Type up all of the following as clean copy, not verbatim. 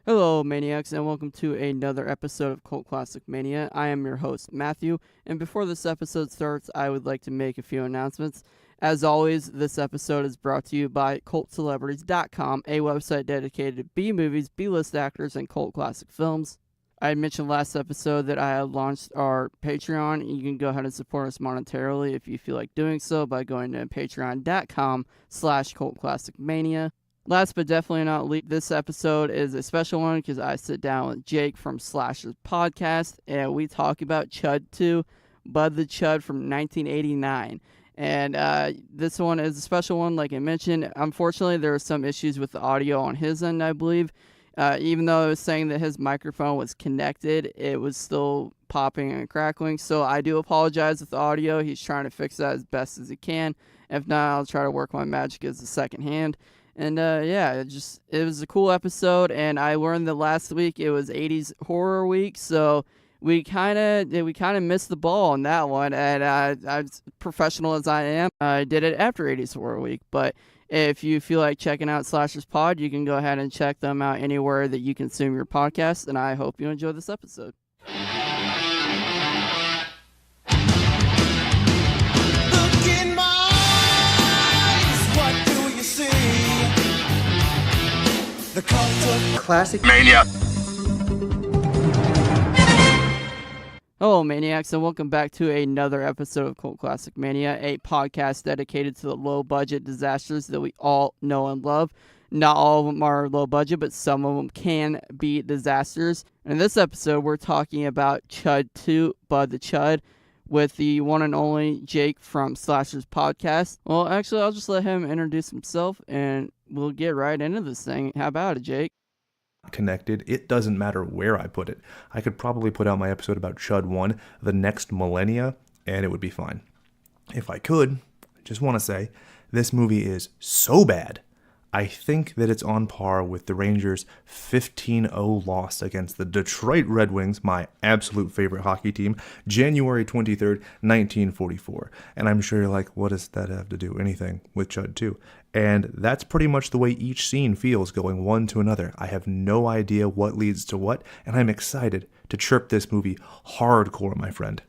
Hello, Maniacs, and welcome to another episode of Cult Classic Mania. I am your host, Matthew, and before this episode starts, I would like to make a few announcements. As always, this episode is brought to you by CultCelebrities.com, a website dedicated to B-movies, B-list actors, and cult classic films. I mentioned last episode that I had launched our Patreon. You can go ahead and support us monetarily if you feel like doing so by going to patreon.com/CultClassicMania. Last but definitely not least, this episode is a special one because I sit down with Jake from Slashers Podcast and we talk about C.H.U.D 2, Bud the Chud from 1989. And this one is a special one, like I mentioned. Unfortunately, there were some issues with the audio on his end, I believe. Even though I was saying that his microphone was connected, it was still popping and crackling. So I do apologize with the audio. He's trying to fix that as best as he can. If not, I'll try to work my magic as a second hand. And it was a cool episode, and I learned that last week it was 80s horror week, so we kind of missed the ball on that one. And as professional as I am, I did it after 80s horror week. But if you feel like checking out Slashers Pod, you can go ahead and check them out anywhere that you consume your podcast. And I hope you enjoy this episode. The cult of Classic Mania. Hello, Maniacs, and welcome back to another episode of Cult Classic Mania, a podcast dedicated to the low-budget disasters that we all know and love. Not all of them are low-budget, but some of them can be disasters. And in this episode, we're talking about C.H.U.D 2, Bud the Chud, with the one and only Jake from Slashers Podcast. Well, actually, I'll just let him introduce himself, and we'll get right into this thing. How about it, Jake? Connected. It doesn't matter where I put it. I could probably put out my episode about C.H.U.D 1 the next millennia, and it would be fine. If I could, I just want to say, this movie is so bad, I think that it's on par with the Rangers' 15-0 loss against the Detroit Red Wings, my absolute favorite hockey team, January 23rd, 1944. And I'm sure you're like, what does that have to do anything with C.H.U.D 2? And that's pretty much the way each scene feels going one to another. I have no idea what leads to what, and I'm excited to chirp this movie hardcore, my friend.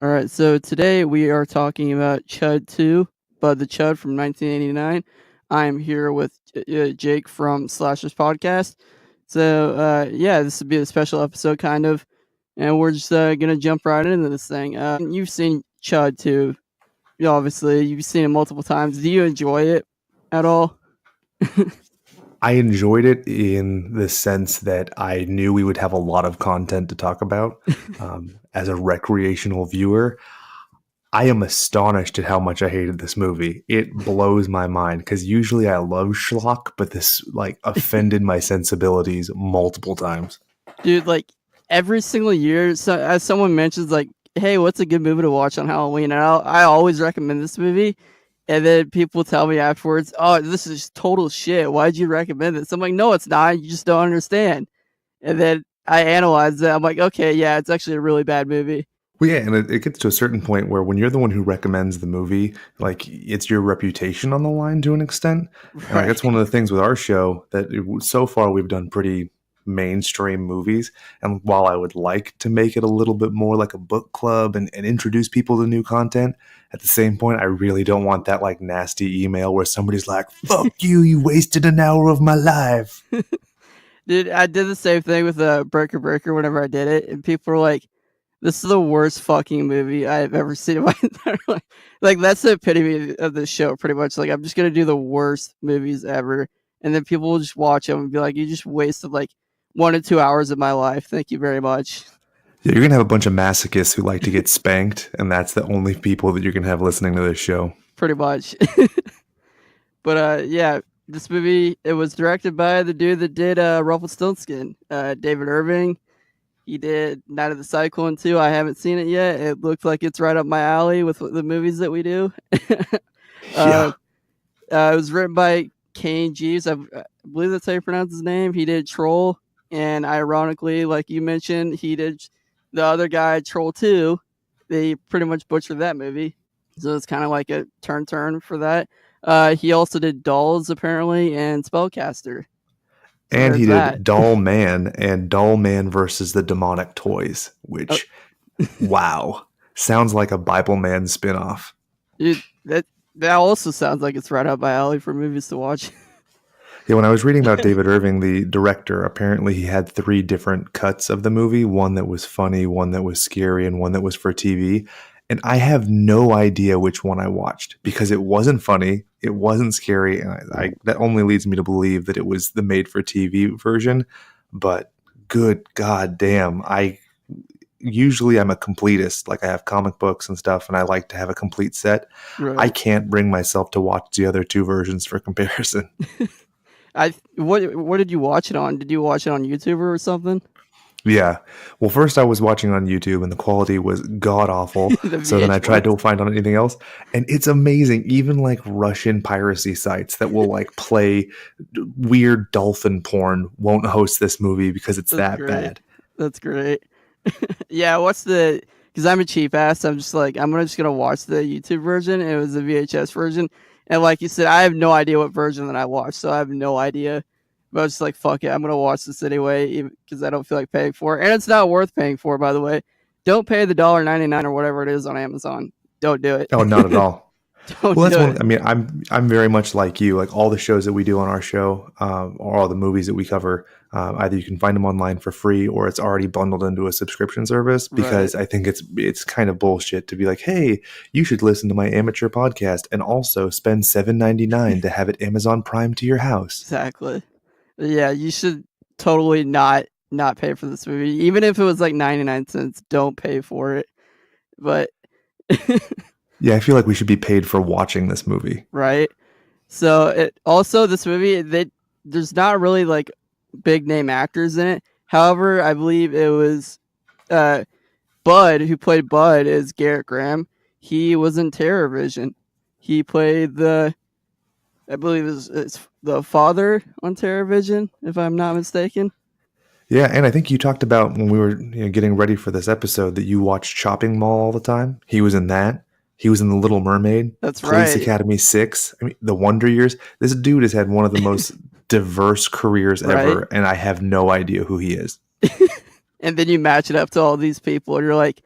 All right, so today we are talking about C.H.U.D 2, Bud the Chud from 1989. I am here with Jake from Slashers Podcast. So, this would be a special episode, kind of. And we're just going to jump right into this thing. You've seen C.H.U.D 2. Obviously, you've seen it multiple times. Do you enjoy it at all? I enjoyed it in the sense that I knew we would have a lot of content to talk about. As a recreational viewer, I am astonished at how much I hated this movie. It blows my mind because usually I love schlock, but this offended my sensibilities multiple times. Dude, every single year, so as someone mentions, hey, what's a good movie to watch on Halloween? And I always recommend this movie. And then people tell me afterwards, oh, this is total shit. Why'd you recommend this? I'm like, no, it's not. You just don't understand. And then I analyze it. I'm like, okay, yeah, it's actually a really bad movie. Well, yeah, and it gets to a certain point where when you're the one who recommends the movie, it's your reputation on the line to an extent. Right. And that's one of the things with our show that so far we've done pretty mainstream movies. And while I would like to make it a little bit more like a book club and introduce people to new content, at the same point, I really don't want that nasty email where somebody's like, fuck you, you wasted an hour of my life. Dude, I did the same thing with Breaker Breaker whenever I did it. And people were like, this is the worst fucking movie I've ever seen in my entire life. That's the epitome of the show, pretty much. I'm just going to do the worst movies ever. And then people will just watch them and be like, you just wasted 1 to 2 hours of my life. Thank you very much. Yeah, you're going to have a bunch of masochists who like to get spanked. And that's the only people that you're going to have listening to this show. Pretty much. But this movie, it was directed by the dude that did Rumpelstiltskin, David Irving. He did Night of the Cyclone 2. I haven't seen it yet. It looks like it's right up my alley with the movies that we do. It was written by Kane Jeeves. I believe that's how you pronounce his name. He did Troll. And ironically, like you mentioned, he did the other guy, Troll 2. They pretty much butchered that movie. So it's kind of like a turn for that. He also did Dolls, apparently, and Spellcaster. And Where's he that? did Doll Man and Doll Man versus the Demonic Toys, Oh, which, wow, sounds like a Bible Man spinoff. dude, that also sounds like it's right up my alley for movies to watch. Yeah, when I was reading about David Irving, the director, apparently he had 3 different cuts of the movie, one that was funny, one that was scary, and one that was for TV. And I have no idea which one I watched because it wasn't funny, it wasn't scary, and that only leads me to believe that it was the made for TV version. But good god damn, I'm a completist. Like I have comic books and stuff, and I like to have a complete set. I Right. can't bring myself to watch the other 2 versions for comparison. What did you watch it on? Did you watch it on YouTube or something? Yeah. Well, first I was watching on YouTube and the quality was god awful. The So then I tried VH1. to find on anything else, and it's amazing. Even like Russian piracy sites that will like play weird dolphin porn won't host this movie because it's That's that great. bad. That's great. Yeah, because I'm a cheap ass. I'm just like, just gonna watch the YouTube version. And it was the VHS version, and like you said, I have no idea what version that I watched, so I have no idea. But I was just like, fuck it, I'm gonna watch this anyway, because I don't feel like paying for it, and it's not worth paying for. By the way, don't pay the $1.99 or whatever it is on Amazon. Don't do it. Oh, not at all. Don't Well, that's do one. it. I mean, I'm very much like you. Like all the shows that we do on our show, or all the movies that we cover, either you can find them online for free, or it's already bundled into a subscription service. Right. Because I think it's kind of bullshit to be like, hey, you should listen to my amateur podcast and also spend $7.99 to have it Amazon Prime to your house. Exactly. Yeah, you should totally not pay for this movie, even if it was like 99 cents. Don't pay for it. But Yeah, I feel like we should be paid for watching this movie. right. So it also this movie there's not really like big name actors in it. However, I believe it was uh Bud who played Bud is Garrett Graham. He was in Terror Vision. He played I believe it's the father on Terror Vision, if I'm not mistaken. Yeah, and I think you talked about when we were getting ready for this episode that you watched Chopping Mall all the time. He was in that. He was in The Little Mermaid, That's Police right. Academy 6. I mean, The Wonder Years. This dude has had one of the most diverse careers Right. ever, and I have no idea who he is. And then you match it up to all these people, and you're like,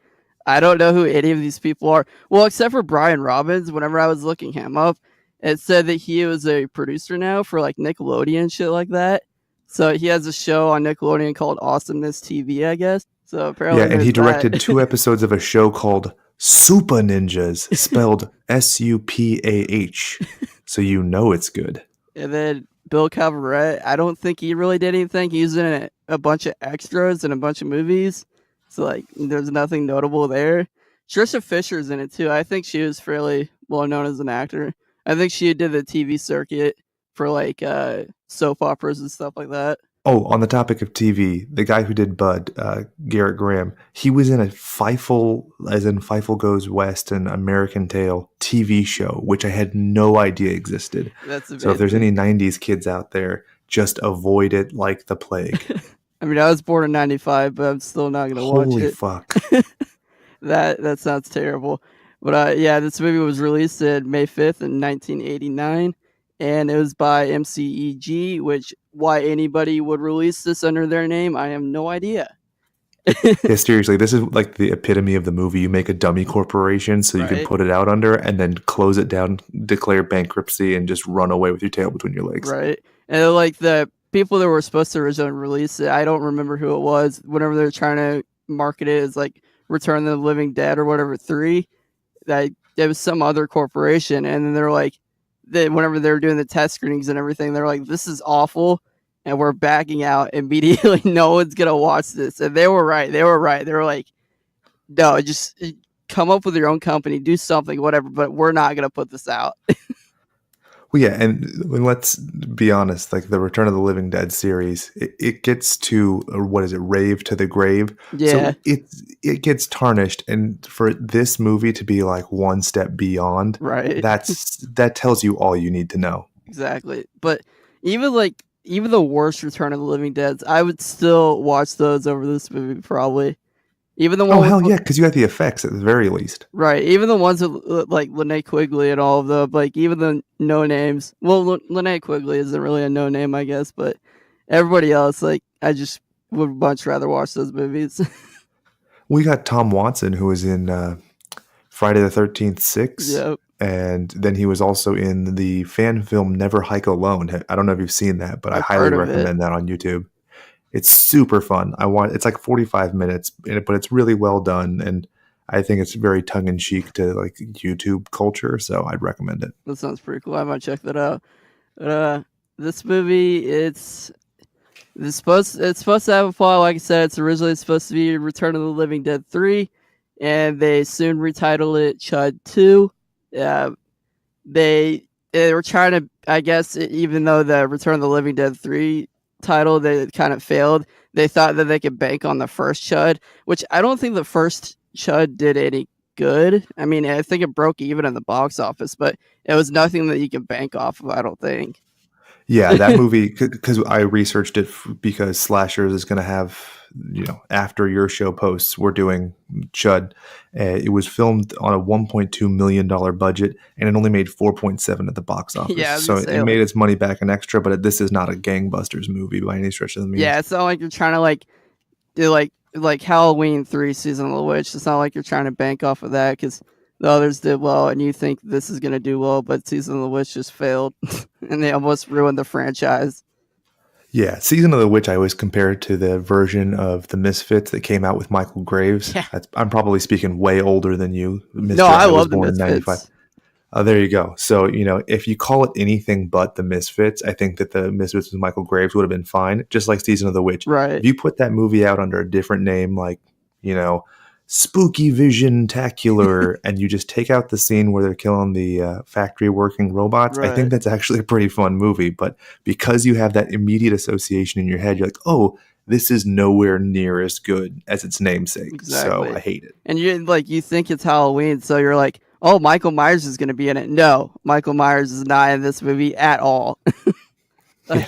I don't know who any of these people are. Well, except for Brian Robbins. Whenever I was looking him up, it said that he was a producer now for like Nickelodeon and shit like that. So he has a show on Nickelodeon called Awesomeness TV, I guess. So apparently, Yeah, and he there's directed that. 2 episodes of a show called Super Ninjas, spelled Supah. So you know it's good. And then Bill Calverette, I don't think he really did anything. He was in a bunch of extras and a bunch of movies. So, like, there's nothing notable there. Trisha Fisher's in it, too. I think she was fairly well known as an actor. I think she did the TV circuit for, like, soap operas and stuff like that. Oh, on the topic of TV, the guy who did Bud, Garrett Graham, he was in a Feifel, as in Feifel Goes West and American Tail TV show, which I had no idea existed. That's So if there's amazing. any 90s kids out there, just avoid it like the plague. I mean, I was born in 95, but I'm still not going to watch Holy it. fuck. That sounds terrible. But yeah, this movie was released in May 5th in 1989, and it was by MCEG, which why anybody would release this under their name, I have no idea. Yeah, seriously, this is like the epitome of the movie. You make a dummy corporation so you can Right. put it out under and then close it down, declare bankruptcy, and just run away with your tail between your legs. Right. And like the people that were supposed to originally release it, I don't remember who it was. Whenever they're trying to market it as like Return of the Living Dead or whatever 3, that there was some other corporation, and then they're like, whenever they were doing the test screenings and everything, they're like, this is awful, and we're backing out immediately. No one's gonna watch this, and they were right. They were like, no, just come up with your own company, do something, whatever, but we're not gonna put this out. Well, yeah, and let's be honest, like the Return of the Living Dead series, it gets to, or what is it, rave to the grave. Yeah. So it gets tarnished, and for this movie to be like one step beyond, Right. that tells you all you need to know. Exactly. But even the worst Return of the Living Deads, I would still watch those over this movie probably. Even the one Oh with, hell yeah, because you got the effects at the very least. right, even the ones with like Linnea Quigley and all of them, like even the no names. Well, Linnea Quigley isn't really a no name, I guess, but Everybody else, like, I just would much rather watch those movies. We got Tom Watson, who was in Friday the 13th 6, Yep. and then he was also in the fan film Never Hike Alone. I don't know if you've seen that, but I I've highly heard of it. recommend that on YouTube. It's super fun. It's like 45 minutes, but it's really well done, and I think it's very tongue in cheek to like YouTube culture, so I'd recommend it. That sounds pretty cool. I might check that out. This movie, it's supposed to have a plot. Like I said, it's originally supposed to be Return of the Living Dead 3, and they soon retitled it Chud 2. They were trying to, I guess, even though the Return of the Living Dead 3 title they kind of failed, they thought that they could bank on the first Chud, which I don't think the first Chud did any good. I mean, I think it broke even in the box office, but it was nothing that you can bank off of, I don't think. Yeah, that movie, because I researched it because Slashers is going to have, after your show posts, we're doing Chud. It was filmed on a $1.2 million budget, and it only made 4.7 at the box office. Yeah, I was so gonna say, it made its money back and extra, but this is not a gangbusters movie by any stretch of the means. Yeah, it's not like you're trying to do like Halloween 3 Season of the Witch. It's not like you're trying to bank off of that because the others did well and you think this is going to do well, but Season of the Witch just failed and they almost ruined the franchise. Yeah, Season of the Witch I always compare it to the version of The Misfits that came out with Michael Graves. Yeah. I'm probably speaking way older than you. No, I love The Misfits. There you go. So, if you call it anything but The Misfits, I think that The Misfits with Michael Graves would have been fine, just like Season of the Witch. Right. If you put that movie out under a different name, like, Spooky Vision Tacular, and you just take out the scene where they're killing the factory working robots, I think that's actually a pretty fun movie. But because you have that immediate association in your head, you're like, oh, this is nowhere near as good as its namesake. Exactly. So I hate it. And you think it's Halloween, so you're like, oh, Michael Myers is going to be in it. No, Michael Myers is not in this movie at all. Yeah.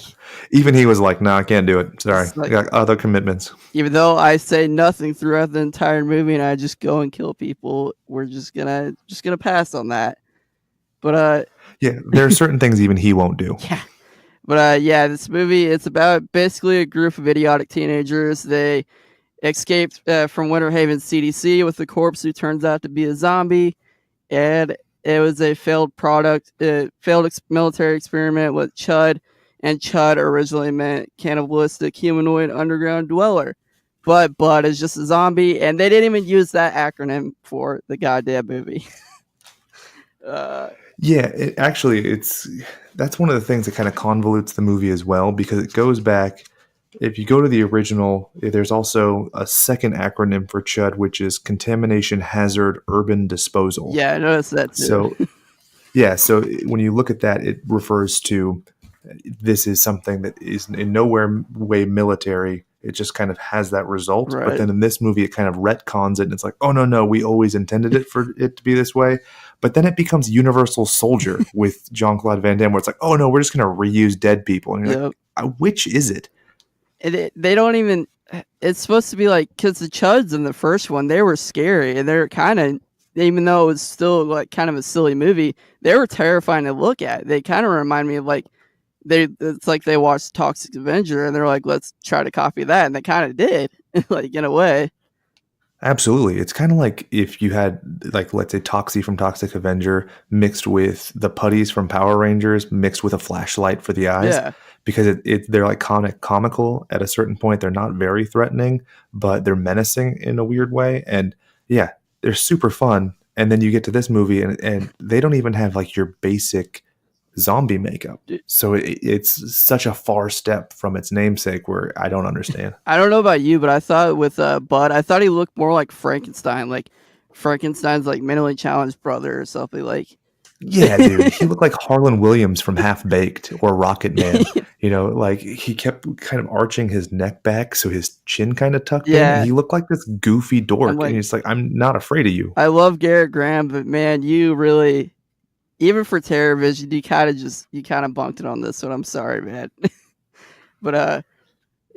Even he was like, "No, I can't do it. Sorry, like, I got other commitments." Even though I say nothing throughout the entire movie and I just go and kill people, we're just gonna pass on that. But yeah, there are certain things even he won't do. Yeah, but this movie, it's about basically a group of idiotic teenagers. They escaped from Winter Haven CDC with a corpse who turns out to be a zombie, and it was a failed military experiment with Chud. And Chud originally meant cannibalistic humanoid underground dweller. But Bud is just a zombie, and they didn't even use that acronym for the goddamn movie. That's one of the things that kind of convolutes the movie as well, because it goes back. If you go to the original, there's also a second acronym for Chud, which is Contamination Hazard Urban Disposal. Yeah, I noticed that too. So when you look at that, it refers to this is something that is in nowhere way military. It just kind of has that result. Right. But then in this movie, it kind of retcons it. And it's like, oh, no, we always intended it for it to be this way. But then it becomes Universal Soldier with Jean-Claude Van Damme, where it's like, oh, no, we're just going to reuse dead people. And you're like, which is it? They don't even, it's supposed to be like, because the Chuds in the first one, they were scary. And they're kind of, even though it was still like kind of a silly movie, they were terrifying to look at. They kind of remind me of like, it's like they watched Toxic Avenger and they're like, let's try to copy that, and they kind of did, like in a way. Absolutely. It's kind of like if you had, like, let's say Toxie from Toxic Avenger mixed with the putties from Power Rangers mixed with a flashlight for the eyes. Yeah. Because they're like comical at a certain point. They're not very threatening, but they're menacing in a weird way. And yeah, they're super fun. And then you get to this movie and they don't even have like your basic zombie makeup. So it's such a far step from its namesake where I don't understand. I don't know about you, but I thought with Bud, I thought he looked more like Frankenstein, like Frankenstein's like mentally challenged brother or something. Like, yeah, dude, he looked like Harlan Williams from Half Baked or Rocket Man. Like he kept kind of arching his neck back so his chin kind of tucked in. And he looked like this goofy dork. And he's like, I'm not afraid of you. I love Garrett Graham, but man, you really, even for TerrorVision, you kind of bunked it on this one. I'm sorry, man. But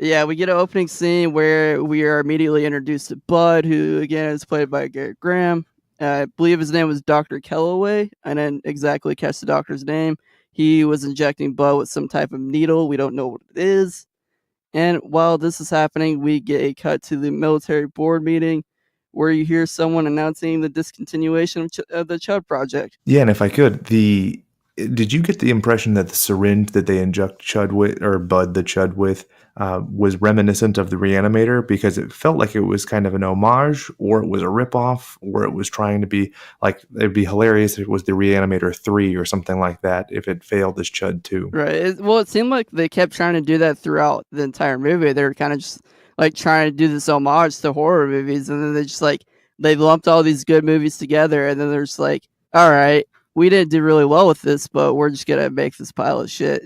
we get an opening scene where we are immediately introduced to Bud, who again is played by Garrett Graham. I believe his name was Dr. Kellaway. I didn't exactly catch the doctor's name. He was injecting Bud with some type of needle. We don't know what it is. And while this is happening, we get a cut to the military board meeting where you hear someone announcing the discontinuation of the Chud project. Yeah, and if I could, did you get the impression that the syringe that they inject Chud with, or Bud the Chud with, was reminiscent of the Reanimator? Because it felt like it was kind of an homage, or it was a ripoff, or it was trying to be like, it'd be hilarious if it was the Reanimator 3 or something like that, if it failed as Chud 2. Right. It seemed like they kept trying to do that throughout the entire movie. They were kind of just like trying to do this homage to horror movies, and then they just like they lumped all these good movies together, and then they're just like, all right, we didn't do really well with this, but we're just gonna make this pile of shit.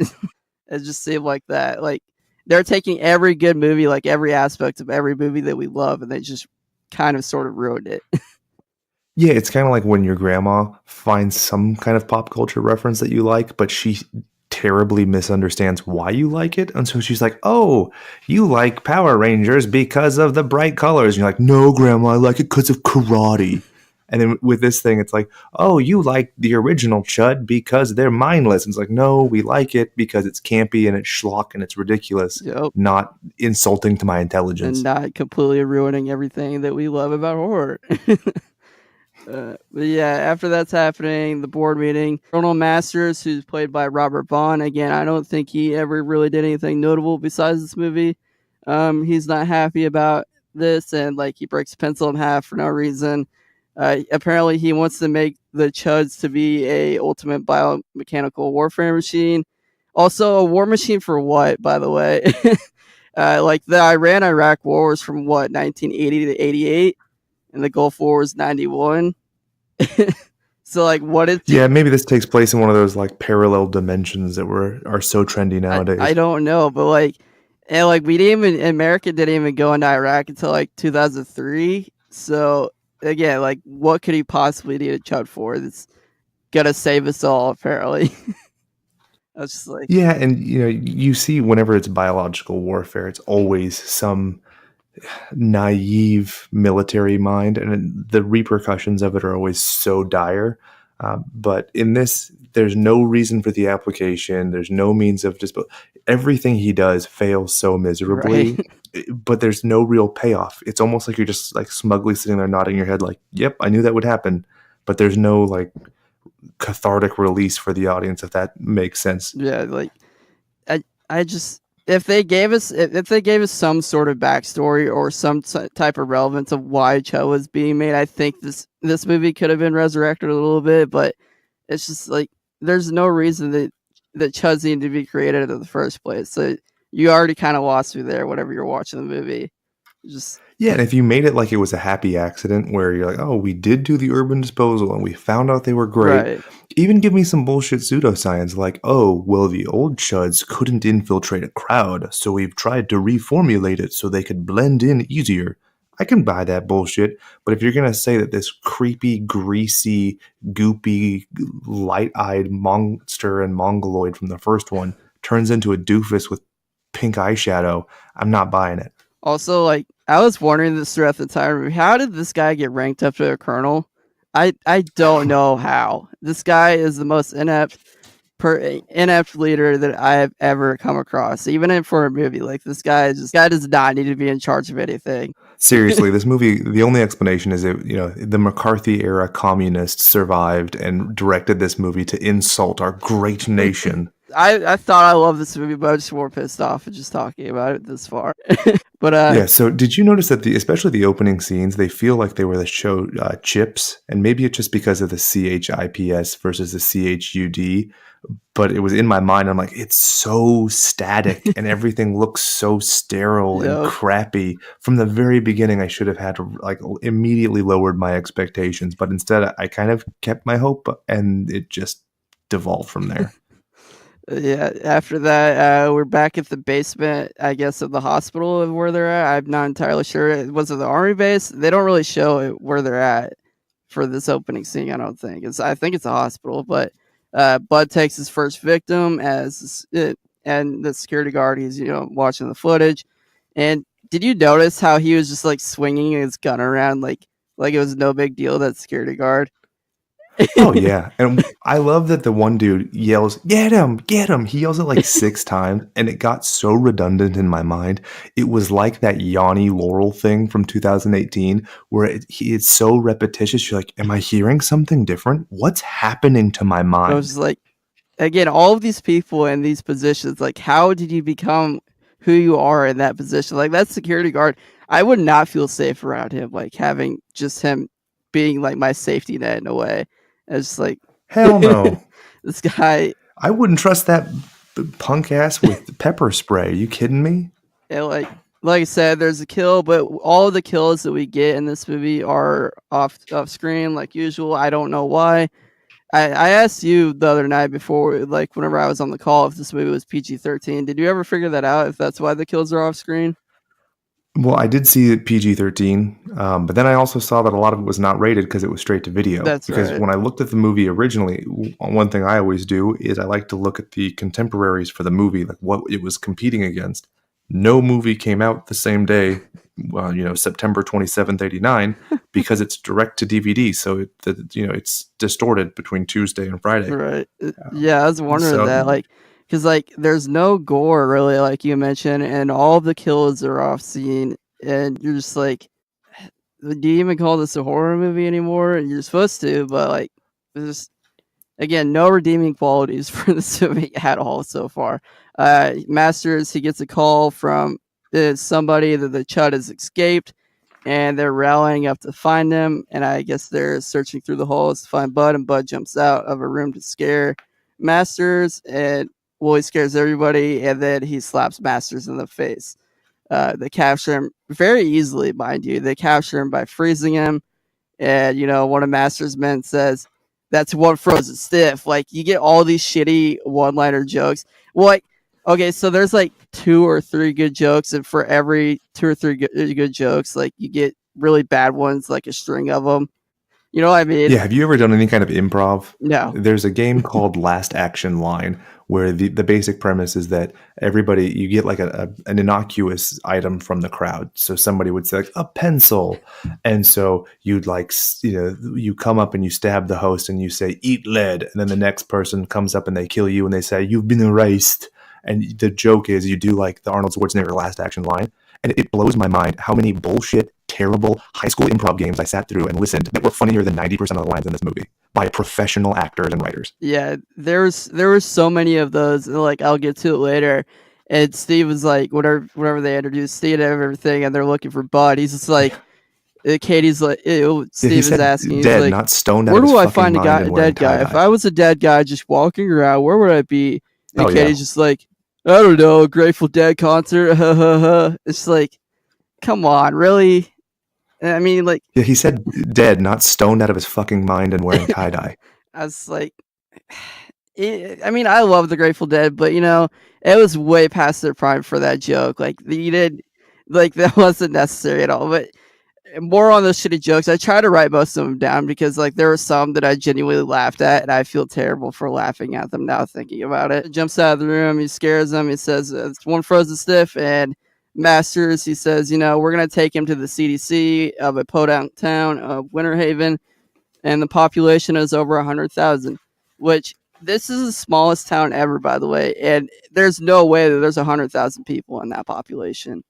It just seemed like that. Like they're taking every good movie, like every aspect of every movie that we love, and they just kind of sort of ruined it. Yeah, it's kind of like when your grandma finds some kind of pop culture reference that you like, but she terribly misunderstands why you like it. And so she's like, "Oh, you like Power Rangers because of the bright colors." And you're like, "No, grandma, I like it because of karate." And then with this thing, it's like, "Oh, you like the original Chud because they're mindless." And it's like, "No, we like it because it's campy and it's schlock and it's ridiculous, Yep. not insulting to my And intelligence." not completely ruining everything that we love about horror. But yeah, after that's happening, the board meeting, Colonel Masters, who's played by Robert Vaughn, again, I don't think he ever really did anything notable besides this movie. He's not happy about this, and like he breaks a pencil in half for no reason. Apparently, he wants to make the Chuds to be a ultimate biomechanical warfare machine. Also, a war machine for what, by the way? Like the Iran-Iraq war was from what, 1980 to 88, and the Gulf War was 91. So like, what is Yeah, maybe this takes place in one of those like parallel dimensions that are so trendy nowadays. I don't know, but like, and like we didn't even America didn't even go into Iraq until like 2003. So again, like, what could he possibly need a Chud for? That's gonna save us all. Apparently, I was just like, Yeah, and you see whenever it's biological warfare, it's always some naive military mind, and the repercussions of it are always so dire. But in this, there's no reason for the application. There's no means of just everything he does fails so miserably. right? But there's no real payoff. It's almost like you're just like smugly sitting there nodding your head, like, "Yep, I knew that would happen." But there's no like cathartic release for the audience, if that makes sense. Yeah, like I just if they gave us some sort of backstory or some type of relevance of why Cho was being made, I think this movie could have been resurrected a little bit. But it's just like there's no reason that Chuds needed to be created in the first place. So you already kind of lost me there. Whenever you're watching the movie, just Yeah, and if you made it like it was a happy accident where you're like, "Oh, we did do the urban disposal and we found out they were great," right. even give me some bullshit pseudoscience like, "Oh, well, the old Chuds couldn't infiltrate a crowd, so we've tried to reformulate it so they could blend in easier." I can buy that bullshit, but if you're gonna say that this creepy, greasy, goopy, light-eyed monster and mongoloid from the first one turns into a doofus with pink eyeshadow, I'm not buying it. Also, like I was wondering this throughout the entire movie, how did this guy get ranked up to a colonel? I don't know how. This guy is the most inept leader that I have ever come across. Even for a movie, like this guy does not need to be in charge of anything. Seriously, this movie, the only explanation is that, the McCarthy era communists survived and directed this movie to insult our great nation. I thought I loved this movie, but I'm just more pissed off at just talking about it this far. But Yeah, so did you notice that especially the opening scenes, they feel like they were the show Chips, and maybe it's just because of the CHIPS versus the CHUD, but it was in my mind. I'm like, it's so static and everything looks so sterile and Yep. crappy. From the very beginning, I should have had to like immediately lowered my expectations, but instead I kind of kept my hope and it just devolved from there. Yeah, after that, we're back at the basement, I guess, of the hospital of where they're at. I'm not entirely sure. Was it the army base? They don't really show it where they're at for this opening scene, I don't think. I think it's a hospital, but Bud takes his first victim and the security guard, he's, watching the footage. And did you notice how he was just like swinging his gun around like it was no big deal, that security guard? Oh yeah, and I love that the one dude yells, "Get him! Get him!" He yells it like 6 times, and it got so redundant in my mind. It was like that Yanni Laurel thing from 2018, where it's so repetitious. You're like, "Am I hearing something different? What's happening to my I was mind?" just like, again, all of these people in these positions, like, how did you become who you are in that position? Like, that security guard, I would not feel safe around him, like, having just him being, like, my safety net in a way. It's like, Hell no. this guy, I wouldn't trust that punk ass with pepper spray. Are you kidding me? and like I said, there's a kill, but all of the kills that we get in this movie are off screen, like usual. I don't know why. I asked you the other night before, like whenever I was on the call, if this movie was PG-13. Did you ever figure that out? If that's why the kills are off screen? Well, I did see it PG-13, but then I also saw that a lot of it was not rated because it was straight to video. That's Because right. when I looked at the movie originally, one thing I always do is I like to look at the contemporaries for the movie, like what it was competing against. No movie came out the same day, September 27th, 89, because it's direct to DVD. So it's distorted between Tuesday and Friday. Right. Yeah, I was wondering So that, like, because like there's no gore really, like you mentioned, and all of the kills are off scene, and you're just like, do you even call this a horror movie anymore? And you're supposed to, but like, there's again no redeeming qualities for this movie at all so far. Masters, he gets a call from somebody that the Chud has escaped, and they're rallying up to find him. And I guess they're searching through the halls to find Bud, and Bud jumps out of a room to scare Masters, and well, he scares everybody, and then he slaps Masters in the face. They capture him very easily, mind you. They capture him by freezing him, and one of Masters' men says, "That's one frozen stiff." Like, you get all these shitty one-liner jokes. Well, like, okay, so there's like 2 or 3 good jokes, and for every 2 or 3 good jokes, like, you get really bad ones, like a string of them. You know what I mean? yeah, have you ever done any kind of improv? No. There's a game called Last Action Line where the basic premise is that you get like an innocuous item from the crowd. So somebody would say like a pencil. And so you'd you come up and you stab the host and you say, eat lead. And then the next person comes up and they kill you and they say, you've been erased. And the joke is you do like the Arnold Schwarzenegger Last Action Line. And it blows my mind how many bullshit, terrible high school improv games I sat through and listened that were funnier than 90% of the lines in this movie by professional actors and writers. Yeah, there was so many of those, and like I'll get to it later. And Steve was like, whenever they introduced Steve and everything, and they're looking for Bud, he's just like, Katie's like, Yeah, Steve he is said asking, he's dead, like, not stoned out where of his do I fucking find mind and wearing dead guy? If tie-dye. I was a dead guy just walking around, where would I be? And Oh, yeah. Katie's just like, I don't know, a Grateful Dead concert. It's like, come on, really? I mean, like, Yeah, he said dead, not stoned out of his fucking mind and wearing tie-dye. I was like, I mean, I love the Grateful Dead, but it was way past their prime for that joke. Like, you did, like, that wasn't necessary at all. But more on those shitty jokes. I try to write most of them down because, like, there were some that I genuinely laughed at, and I feel terrible for laughing at them now thinking about it. He jumps out of the room, he scares them, he says, it's one frozen stiff, and Masters, he says, we're going to take him to the CDC of a podunk town of Winter Haven, and the population is over 100,000, which this is the smallest town ever, by the way, and there's no way that there's 100,000 people in that population.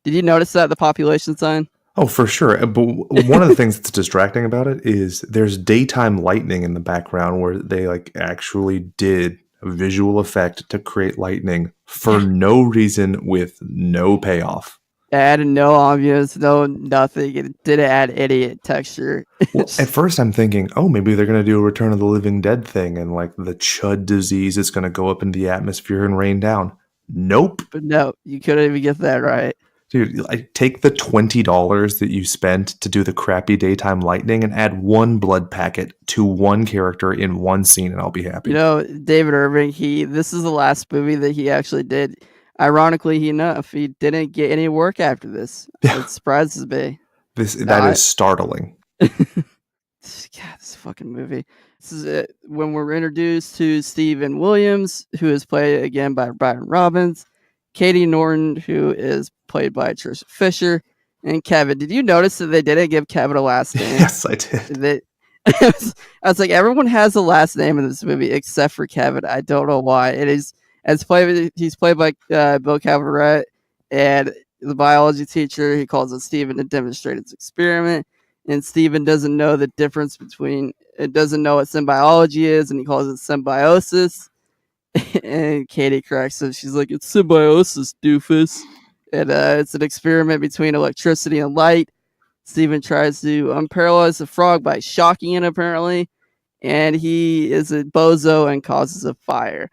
Did you notice that, the population sign? Oh, for sure. But one of the things that's distracting about it is there's daytime lightning in the background where they like actually did a visual effect to create lightning for no reason with no payoff. It added no ambience, no nothing. It didn't add any texture. Well, at first I'm thinking, oh, maybe they're going to do a Return of the Living Dead thing and like the Chud disease is going to go up into the atmosphere and rain down. Nope. But no, you couldn't even get that right. Dude, take the $20 that you spent to do the crappy daytime lightning and add one blood packet to one character in one scene, and I'll be happy. David Irving, this is the last movie that he actually did. Ironically enough, he didn't get any work after this. Yeah. It surprises me. That is startling. God, this fucking movie. This is it. When we're introduced to Stephen Williams, who is played again by Brian Robbins, Katie Norton, who is played by Tricia Fisher, and Kevin. Did you notice that they didn't give Kevin a last name? Yes, I did. I was like, everyone has a last name in this movie except for Kevin. I don't know why. He's played by Bill Cabaret, and the biology teacher, he calls it Steven to demonstrate his experiment, and Steven doesn't know the difference between it doesn't know what symbiology is, and he calls it symbiosis. And Katie corrects him. She's like, it's symbiosis, doofus. And it's an experiment between electricity and light. Steven tries to unparalyze the frog by shocking it, apparently, and he is a bozo and causes a fire.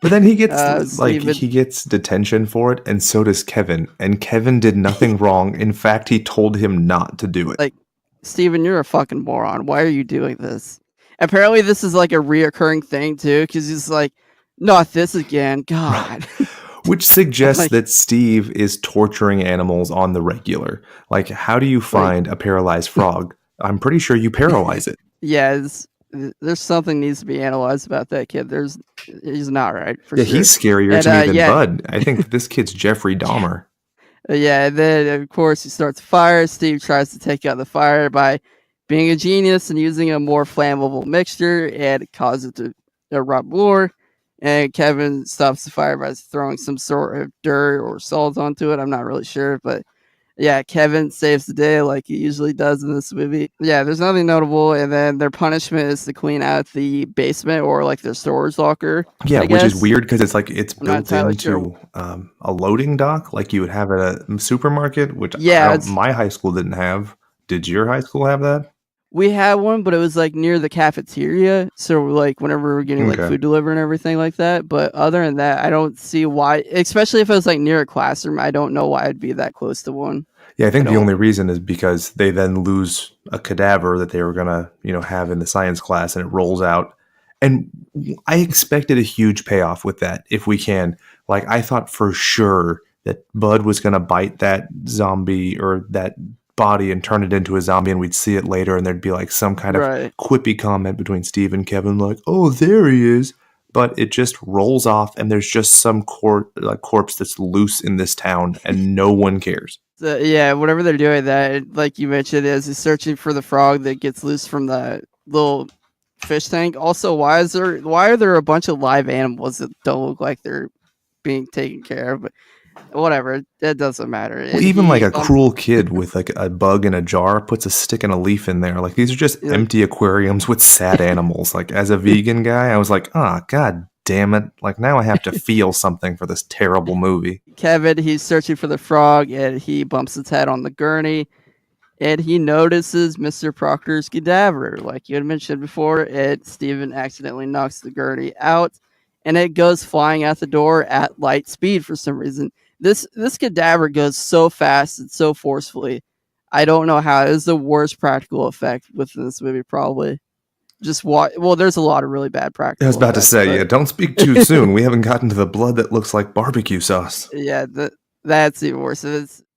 But then he gets Steven, he gets detention for it, and so does Kevin. And Kevin did nothing wrong. In fact, he told him not to do it. like, Steven, you're a fucking moron. Why are you doing this? Apparently, this is like a reoccurring thing too, because he's like, not this again, God. Which suggests that Steve is torturing animals on the regular. Like, how do you find a paralyzed frog? I'm pretty sure you paralyze it. Yeah, there's something needs to be analyzed about that kid. He's not right for sure. He's scarier to me than Bud. I think this kid's Jeffrey Dahmer. Yeah, and then of course he starts a fire. Steve tries to take out the fire by being a genius and using a more flammable mixture, and it causes it to erupt more. And Kevin stops the fire by throwing some sort of dirt or salt onto it. I'm not really sure, but yeah, Kevin saves the day like he usually does in this movie. Yeah, there's nothing notable. And then their punishment is to clean out the basement or like their storage locker. Yeah, which is weird because it's like it's built into sure. A loading dock like you would have at a supermarket, which my high school didn't have. Did your high school have that? We had one, but it was like near the cafeteria. So like whenever we were getting like food delivered and everything like that. But other than that, I don't see why, especially if it was like near a classroom, I don't know why I'd be that close to one. Yeah, I think the only reason is because they then lose a cadaver that they were going to, have in the science class, and it rolls out. And I expected a huge payoff with that if we can. Like, I thought for sure that Bud was going to bite that zombie or that body and turn it into a zombie, and we'd see it later, and there'd be like some kind of quippy comment between Steve and Kevin, like, oh, there he is. But it just rolls off, and there's just some corpse that's loose in this town, and no one cares. So, yeah, whatever they're doing, that, like you mentioned, is he's searching for the frog that gets loose from the little fish tank. Also, why are there a bunch of live animals that don't look like they're being taken care of? But whatever, that doesn't matter. Well, even like a cruel kid with like a bug in a jar puts a stick and a leaf in there. Like, these are just empty aquariums with sad animals. Like, as a vegan guy, I was like, God damn it. Like, now I have to feel something for this terrible movie. Kevin, he's searching for the frog, and he bumps his head on the gurney, and he notices Mr. Proctor's cadaver. Like you had mentioned before, and Steven accidentally knocks the gurney out, and it goes flying out the door at light speed for some reason. This cadaver goes so fast and so forcefully. I don't know how. It is the worst practical effect within this movie, probably. Just watch. Well, there's a lot of really bad practical. I was about to say, don't speak too soon. We haven't gotten to the blood that looks like barbecue sauce. Yeah, that's even worse.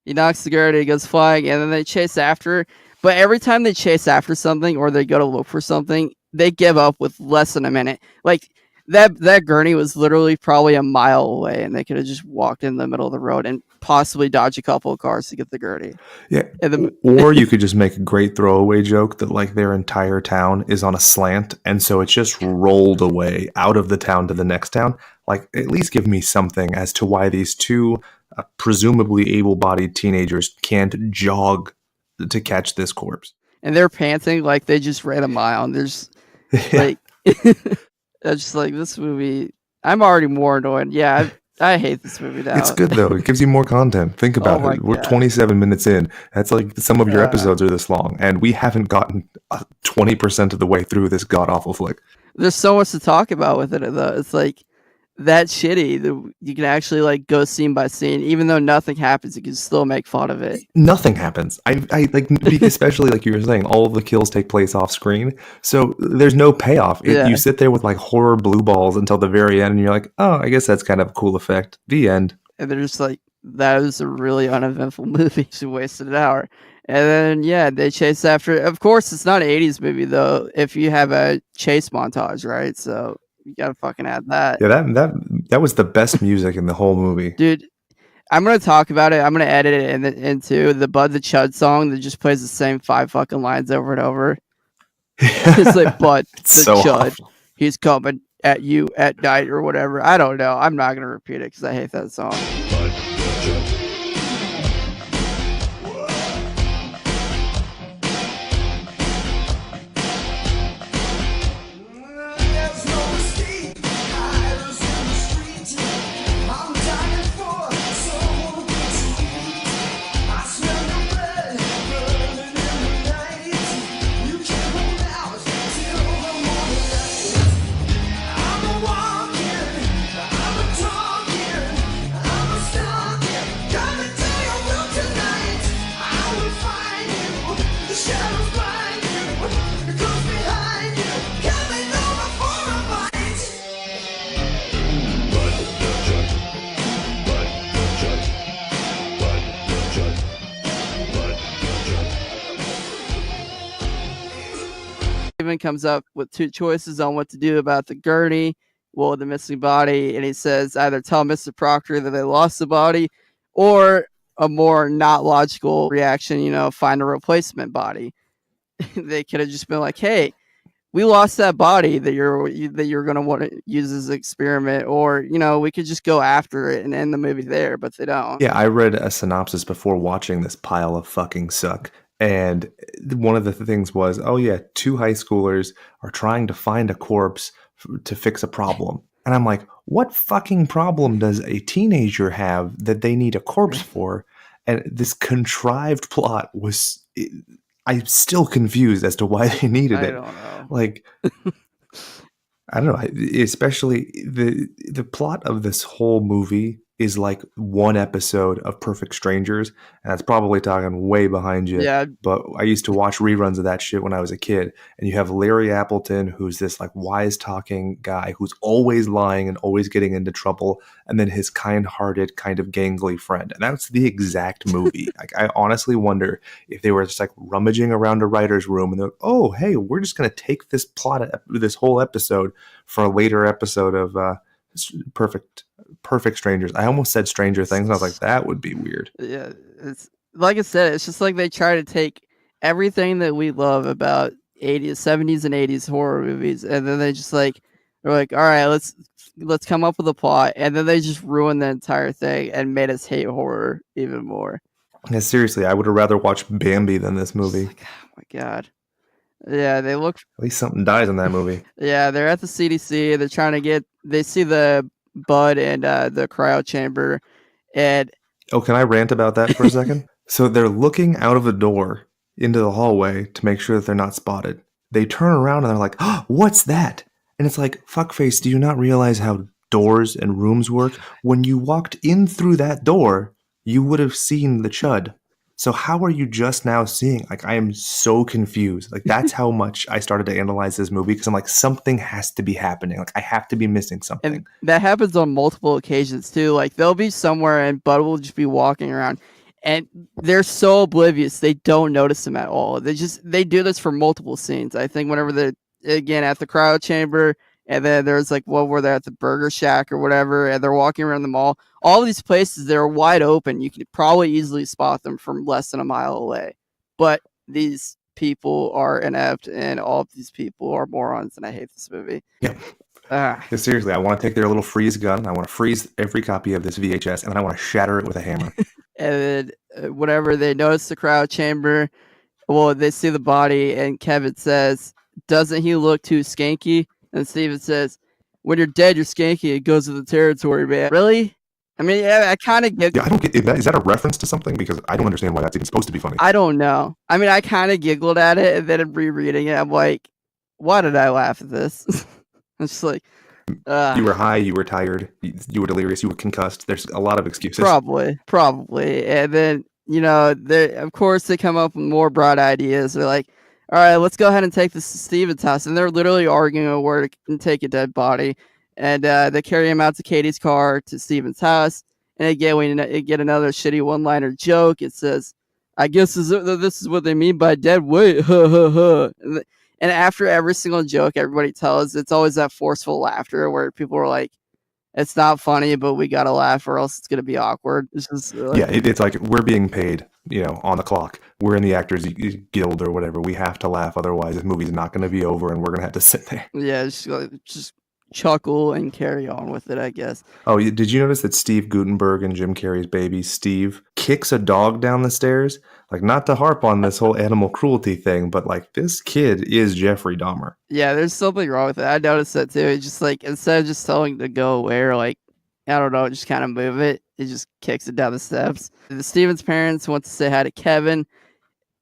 He knocks the gurney, he goes flying, and then they chase after. But every time they chase after something or they go to look for something, they give up with less than a minute. Like, that gurney was literally probably a mile away, and they could have just walked in the middle of the road and possibly dodge a couple of cars to get the gurney. Yeah. Or you could just make a great throwaway joke that like their entire town is on a slant, and so it's just rolled away out of the town to the next town. Like, at least give me something as to why these two presumably able-bodied teenagers can't jog to catch this corpse. And they're panting like they just ran a mile, and there's like... That's just like, this movie, I'm already more annoyed. Yeah, I hate this movie now. It's good, though. It gives you more content. Think about it. We're 27 minutes in. That's like some of your episodes are this long, and we haven't gotten 20% of the way through this god-awful flick. There's so much to talk about with it, though. It's like that shitty that you can actually like go scene by scene, even though nothing happens. You can still make fun of it. Nothing happens. I like, especially like you were saying, all of the kills take place off screen, so there's no payoff. You sit there with like horror blue balls until the very end, and you're like, oh, I guess that's kind of a cool effect. The end. And they're just like, that was a really uneventful movie. She wasted an hour. And then, they chase after it. Of course, it's not an 80s movie, though, if you have a chase montage, right? So you gotta fucking add that. Yeah, that was the best music in the whole movie. Dude, I'm gonna talk about it. I'm gonna edit it into the Bud the Chud song that just plays the same 5 fucking lines over and over. It's like, Bud It's the so Chud, awful. he's coming at you at night or whatever. I don't know. I'm not gonna repeat it because I hate that song. There's no escape. Hiders in the street. I'm dying for someone to eat. I smell your blood burning in the night. You can't hold out till the morning light. I'm a walking, I'm a talking, I'm a stalking. Coming to your room tonight. I will find you. The shadows blind you. The ghost behind you. Coming over for a bite. Steven comes up with two choices on what to do about the gurney, well, the missing body, and he says either tell Mr. Proctor that they lost the body, or a more not logical reaction, find a replacement body. They could have just been like, hey, we lost that body that you're going to want to use as an experiment, or we could just go after it and end the movie there, but they don't. Yeah, I read a synopsis before watching this pile of fucking suck. And one of the things was, oh yeah, two high schoolers are trying to find a corpse to fix a problem. And I'm like, what fucking problem does a teenager have that they need a corpse for? And this contrived plot was, I'm still confused as to why they needed I it. don't know. Like, I don't know, especially the plot of this whole movie is like one episode of Perfect Strangers, and that's probably talking way behind you. Yeah, But I used to watch reruns of that shit when I was a kid, and you have Larry Appleton, who's this like wise talking guy who's always lying and always getting into trouble, and then his kind-hearted, kind of gangly friend, and that's the exact movie. Like, I honestly wonder if they were just like rummaging around a writer's room and they're, oh hey, we're just gonna take this plot, this whole episode for a later episode of Perfect Strangers. I almost said Stranger Things, and I was like, that would be weird. yeah. It's like I said, it's just like they try to take everything that we love about 80s, 70s, and 80s horror movies, and then they're like, all right, let's come up with a plot, and then they just ruin the entire thing and made us hate horror even more. Yeah, seriously, I would have rather watched Bambi than this movie. Like, oh my god. Yeah, they look. At least something dies in that movie. Yeah, they're at the CDC. They're trying to get. They see the Bud and the cryo chamber, and Oh, can I rant about that for a second? So they're looking out of the door into the hallway to make sure that they're not spotted. They turn around and they're like, oh, what's that? And it's like, fuckface, do you not realize how doors and rooms work? When you walked in through that door, you would have seen the Chud. So how are you just now seeing? Like, I am so confused. Like, that's how much I started to analyze this movie, because I'm like, something has to be happening. Like, I have to be missing something. and that happens on multiple occasions too. Like they'll be somewhere and Bud will just be walking around, and they're so oblivious they don't notice him at all. They do this for multiple scenes. I think whenever they're again at the cryo chamber, and then there's like one where they're at the Burger Shack or whatever, and they're walking around the mall. All of these places, they're wide open. You can probably easily spot them from less than a mile away. But these people are inept, and all of these people are morons, and I hate this movie. Yeah. Yeah, seriously, I want to take their little freeze gun. I want to freeze every copy of this VHS, and then I want to shatter it with a hammer. And then whenever they notice the cryo chamber, well, they see the body, and Kevin says, "Doesn't he look too skanky?" And Steven says, "When you're dead, you're skanky. It goes with the territory, man." Really? I mean, yeah, I kind of get. Yeah, I don't get is that a reference to something? Because I don't understand why that's even supposed to be funny. I don't know. I mean, I kind of giggled at it, and then rereading it, I'm like, why did I laugh at this? It's just like, You were high, you were tired, you were delirious, you were concussed. There's a lot of excuses. probably. And then, they of course they come up with more broad ideas. They're like, all right, let's go ahead and take this to Steven's house. And they're literally arguing over where to take a dead body. And they carry him out to Katie's car to Steven's house. And again, we get another shitty one-liner joke. It says, I guess this is what they mean by dead weight. And after every single joke everybody tells, it's always that forceful laughter where people are like, it's not funny, but we gotta laugh or else it's gonna be awkward. It's just Yeah, it's like we're being paid. on the clock. We're in the Actors Guild or whatever. We have to laugh, otherwise this movie's not going to be over, and we're going to have to sit there. Yeah, just chuckle and carry on with it, I guess. Oh, did you notice that Steve Guttenberg and Jim Carrey's baby Steve kicks a dog down the stairs? Like, not to harp on this whole animal cruelty thing, but like, this kid is Jeffrey Dahmer. Yeah, there's something wrong with it. I noticed that too. It's just like, instead of just telling it to go away or like, I don't know, just kind of move it, it just kicks it down the steps. The Steven's parents want to say hi to Kevin,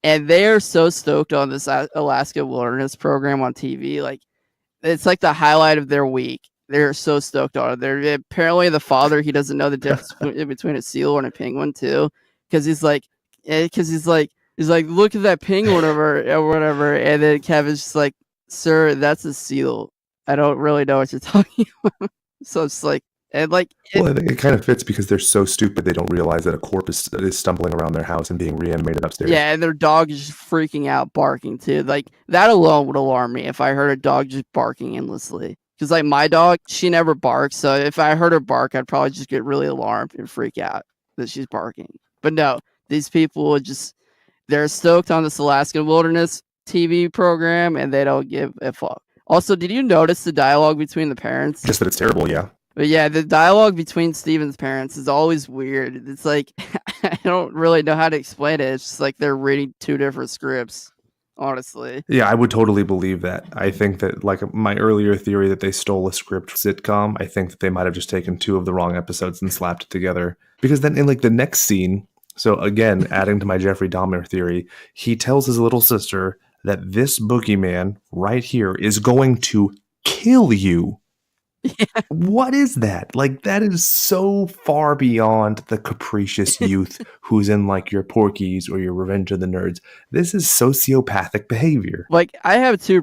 and they are so stoked on this Alaska Wilderness program on TV. Like, it's like the highlight of their week. They're so stoked on it. They're apparently the father, he doesn't know the difference between a seal and a penguin too, because he's like, look at that penguin or whatever, and then Kevin's just like, sir, that's a seal. I don't really know what you're talking about. So it's like, and like, Well, I think it kind of fits because they're so stupid they don't realize that a corpse is stumbling around their house and being reanimated upstairs. yeah, and their dog is just freaking out, barking too. Like, that alone would alarm me if I heard a dog just barking endlessly. Because like my dog, she never barks. So if I heard her bark, I'd probably just get really alarmed and freak out that she's barking. But no, these people would they're stoked on this Alaskan Wilderness TV program, and they don't give a fuck. Also, did you notice the dialogue between the parents? Just that it's terrible, yeah. But yeah, the dialogue between Steven's parents is always weird. It's like, I don't really know how to explain it. It's just like they're reading two different scripts, honestly. Yeah, I would totally believe that. I think that, like my earlier theory that they stole a script sitcom, I think that they might have just taken two of the wrong episodes and slapped it together. Because then in like the next scene, so again, adding to my Jeffrey Dahmer theory, he tells his little sister that this boogeyman right here is going to kill you. Yeah. What is that? Like, that is so far beyond the capricious youth who's in like your Porky's or your Revenge of the Nerds. This is sociopathic behavior. Like, I have two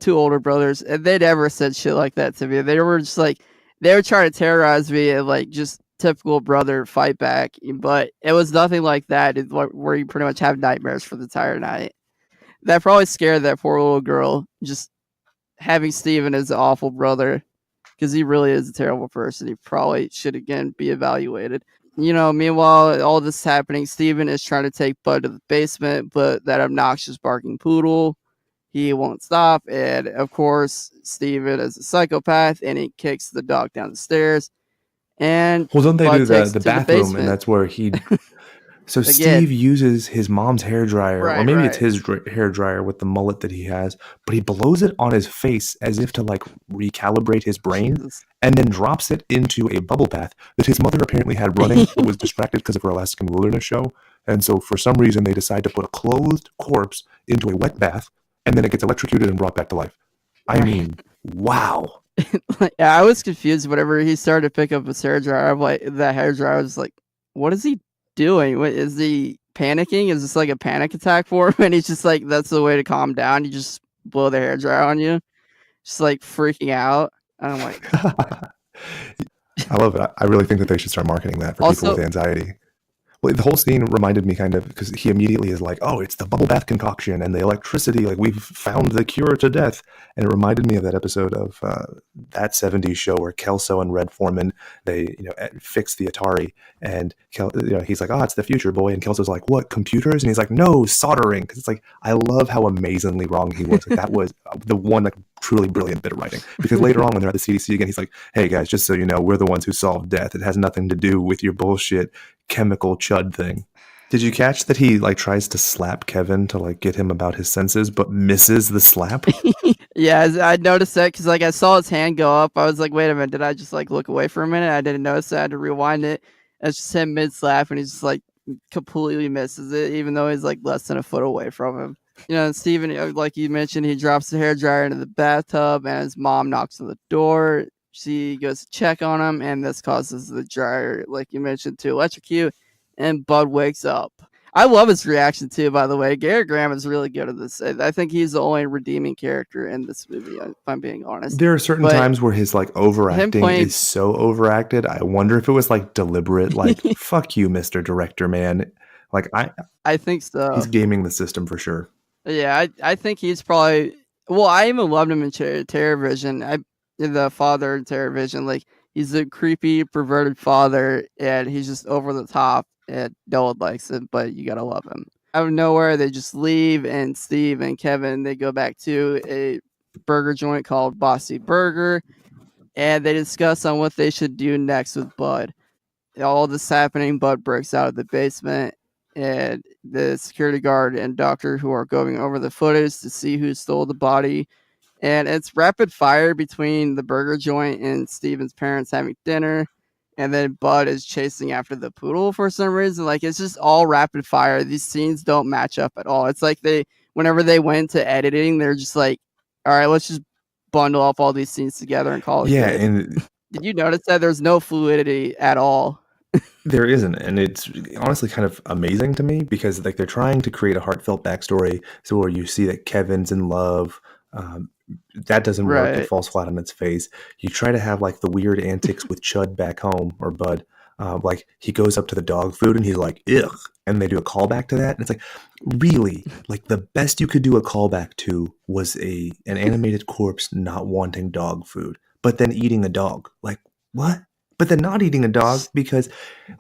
older brothers, and they never said shit like that to me. They were just like, they were trying to terrorize me and like just typical brother fight back, but it was nothing like that. It's where you pretty much have nightmares for the entire night. That probably scared that poor little girl, just having Steven as an awful brother, because he really is a terrible person. He probably should again be evaluated. Meanwhile, all this is happening, Steven is trying to take Bud to the basement, but that obnoxious barking poodle, he won't stop. And of course, Steven is a psychopath, and he kicks the dog down the stairs. And well, don't they Bud do takes the it to bathroom, and that's where he. So Again. Steve uses his mom's hairdryer, or maybe it's Right. his hairdryer with the mullet that he has, but he blows it on his face as if to like recalibrate his brain, Jesus. and then drops it into a bubble bath that his mother apparently had running, but was distracted because of her Alaskan Wilderness show. And so for some reason they decide to put a clothed corpse into a wet bath, and then it gets electrocuted and brought back to life. I mean, wow. Yeah, I was confused whenever he started to pick up his hairdryer. I'm like, that hairdryer, I was like, what is he doing? What is he panicking? Is this like a panic attack for him? And he's just like, that's the way to calm down. You just blow the hairdryer on you, just like freaking out. And I'm like, I love it. I really think that they should start marketing that for people Also- with anxiety. Well, the whole scene reminded me kind of, because he immediately is like, oh, it's the bubble bath concoction and the electricity, like we've found the cure to death. And it reminded me of that episode of That 70s Show where Kelso and Red Foreman, they fix the Atari, and he's like, oh, it's the future, boy. And Kelso's like, what, computers? And he's like, no, soldering. Because it's like, I love how amazingly wrong he was. Like, that was the one like truly brilliant bit of writing. Because later on when they're at the CDC again, he's like, hey guys, just so you know, we're the ones who solved death. It has nothing to do with your bullshit chemical chud thing. Did you catch that he like tries to slap Kevin to like get him about his senses, but misses the slap? yeah, I noticed that because like I saw his hand go up. I was like, wait a minute, did I just like look away for a minute? I didn't notice that. I had to rewind it. It's just him mid slap, and he's just like completely misses it, even though he's like less than a foot away from him. Steven, like you mentioned, he drops the hairdryer into the bathtub, and his mom knocks on the door. She goes to check on him, and this causes the dryer, like you mentioned, to electrocute, and Bud wakes up. I love his reaction too, by the way. Gary Graham is really good at this. I think he's the only redeeming character in this movie, if I'm being honest. There are certain times where his like overacting playing- is so overacted. I wonder if it was like deliberate, like fuck you, Mr. Director, man. Like I think so. He's gaming the system for sure. Yeah, I think he's probably. Well, I even loved him in Terror Vision. The father in Terror Vision, like he's a creepy, perverted father, and he's just over the top. and no one likes him, but you gotta love him. Out of nowhere, they just leave, and Steve and Kevin, they go back to a burger joint called Bossy Burger, and they discuss on what they should do next with Bud. All this happening, Bud breaks out of the basement, and the security guard and doctor who are going over the footage to see who stole the body. And it's rapid fire between the burger joint and Steven's parents having dinner. And then Bud is chasing after the poodle for some reason. Like, it's just all rapid fire. These scenes don't match up at all. It's like whenever they went to editing, they're just like, all right, let's just bundle up all these scenes together and call it Yeah, good. and Did you notice that there's no fluidity at all? there isn't, and it's honestly kind of amazing to me because like they're trying to create a heartfelt backstory, so where you see that Kevin's in love, that doesn't work. It Right. falls flat on its face. You try to have like the weird antics with Chud back home or Bud, like he goes up to the dog food and he's like, "Ugh," and they do a callback to that, and it's like, really, like the best you could do a callback to was an animated corpse not wanting dog food, but then eating a dog. Like what? But then not eating a dog because,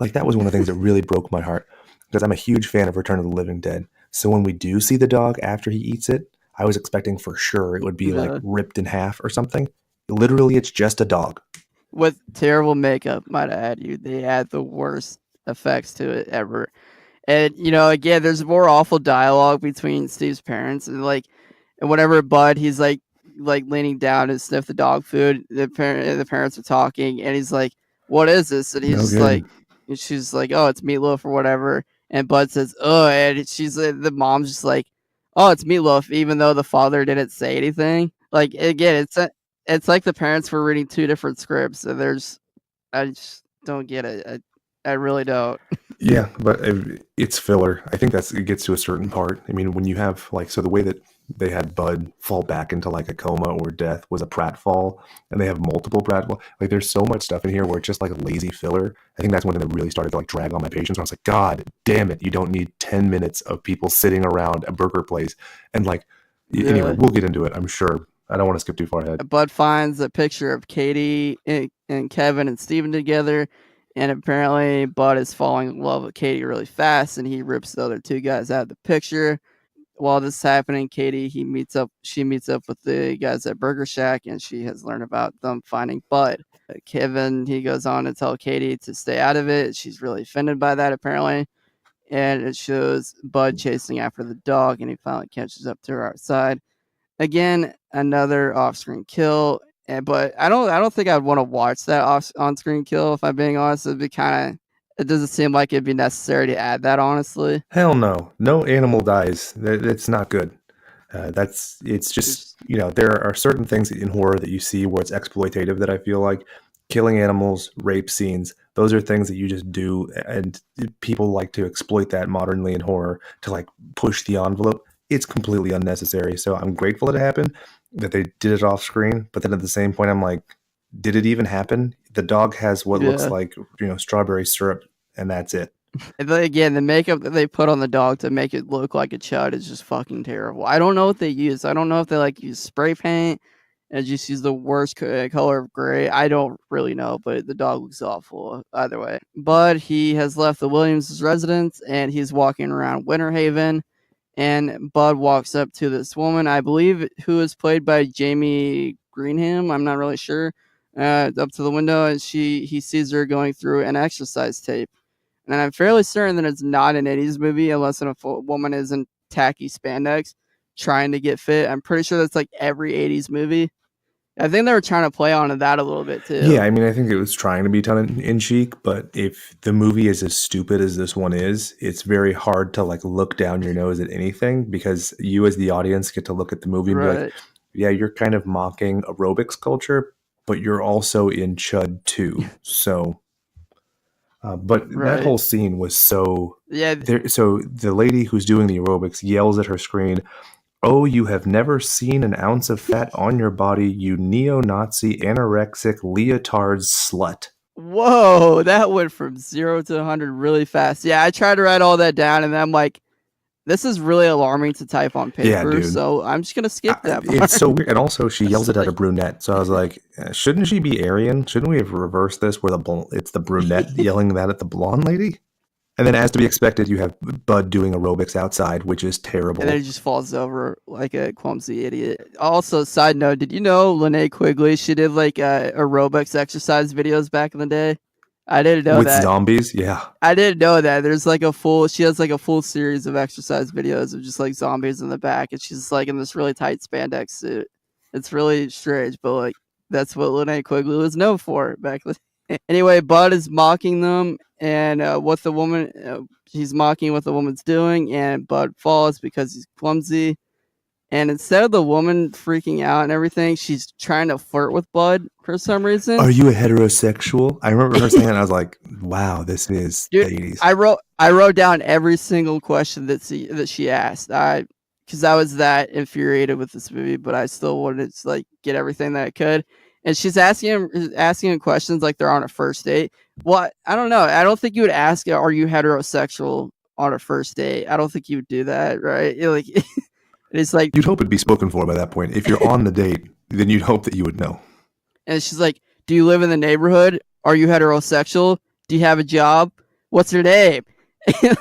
like, that was one of the things that really broke my heart because I'm a huge fan of Return of the Living Dead. So when we do see the dog after he eats it, I was expecting for sure it would be like Yeah. ripped in half or something. Literally, it's just a dog. With terrible makeup, might I add you. They add the worst effects to it ever. And again, there's more awful dialogue between Steve's parents, and and whenever Bud, he's like leaning down to sniff the dog food, the parents are talking, and he's like, "What is this?" And he's No just good. like, and she's like, "Oh, it's meatloaf or whatever." And Bud says, "Oh," and the mom's just like, "Oh, it's meatloaf," even though the father didn't say anything. Like again, it's like the parents were reading two different scripts, and I just don't get it. I really don't. Yeah, but it's filler. I think it gets to a certain part. I mean, when you have like, so the way that they had Bud fall back into like a coma or death was a pratfall, and they have multiple pratfall. Like, there's so much stuff in here where it's just like a lazy filler. I think that's when it really started to like drag on my patience. Where I was like, God damn it, you don't need 10 minutes of people sitting around a burger place. And like, anyway, Yeah. we'll get into it, I'm sure. I don't want to skip too far ahead. Bud finds a picture of Katie and Kevin and Steven together, and apparently Bud is falling in love with Katie really fast, and he rips the other two guys out of the picture. While this is happening, she meets up with the guys at Burger Shack, and she has learned about them finding Bud. Kevin, he goes on to tell Katie to stay out of it. She's really offended by that, apparently. And it shows Bud chasing after the dog, and he finally catches up to her outside. Again, another off-screen kill, but I don't think I'd want to watch that on-screen kill. If I'm being honest, it doesn't seem like it'd be necessary to add that. Honestly, Hell no. No animal dies. It's not good. It's just, there are certain things in horror that you see where it's exploitative that I feel like killing animals, rape scenes, those are things that you just do. And people like to exploit that modernly in horror to like push the envelope. It's completely unnecessary. So I'm grateful it happened, that they did it off screen. But then at the same point, I'm like, did it even happen? The dog has what looks Yeah. like, strawberry syrup, and that's it. And then again, the makeup that they put on the dog to make it look like a chud is just fucking terrible. I don't know what they use. I don't know if they use spray paint and just use the worst color of gray. I don't really know, but the dog looks awful either way. But he has left the Williams' residence, and he's walking around Winter Haven. And Bud walks up to this woman, I believe, who is played by Jamie Greenham. I'm not really sure. Up to the window, and he sees her going through an exercise tape. And I'm fairly certain that it's not an 80s movie unless a woman is in tacky spandex trying to get fit. I'm pretty sure that's like every 80s movie. I think they were trying to play on that a little bit too. Yeah, I mean, I think it was trying to be tongue in cheek, but if the movie is as stupid as this one is, it's very hard to like look down your nose at anything because you as the audience get to look at the movie and be like, Right. yeah, you're kind of mocking aerobics culture, but you're also in Chud too. So, but that Right. whole scene was so Yeah. there. So the lady who's doing the aerobics yells at her screen, "Oh, you have never seen an ounce of fat on your body, you neo-Nazi anorexic leotard slut." Whoa, that went from 0 to 100 really fast. Yeah, I tried to write all that down, and I'm like, this is really alarming to type on Yeah, paper, dude. so I'm just gonna skip that part. It's so weird. And also, she yells it at a brunette. So I was like, shouldn't she be Aryan? Shouldn't we have reversed this where it's the brunette yelling that at the blonde lady? And then, as to be expected, you have Bud doing aerobics outside, which is terrible. And then he just falls over like a clumsy idiot. Also, side note, did you know Linnea Quigley, she did like aerobics exercise videos back in the day? I didn't know With that. zombies, yeah. I didn't know that. There's like she has like a full series of exercise videos of just like zombies in the back, and she's like in this really tight spandex suit. It's really strange, but like that's what Linnea Quigley was known for back then. Anyway, Bud is mocking them and what the woman, he's mocking what the woman's doing, and Bud falls because he's clumsy. And instead of the woman freaking out and everything, she's trying to flirt with Bud for some reason. Are you a heterosexual? I remember her saying, I was like, wow, this is Dude, the 80s. I wrote down every single question that she asked. Because I was that infuriated with this movie, but I still wanted to like get everything that I could. And she's asking him questions like they're on a first date. Well, I don't know. I don't think you would ask, "Are you heterosexual?" on a first date. I don't think you would do that, right? Like, it's like, You'd hope it'd be spoken for by that point. If you're on the date, then you'd hope that you would know. and she's like, "Do you live in the neighborhood? Are you heterosexual? Do you have a job? What's your name?"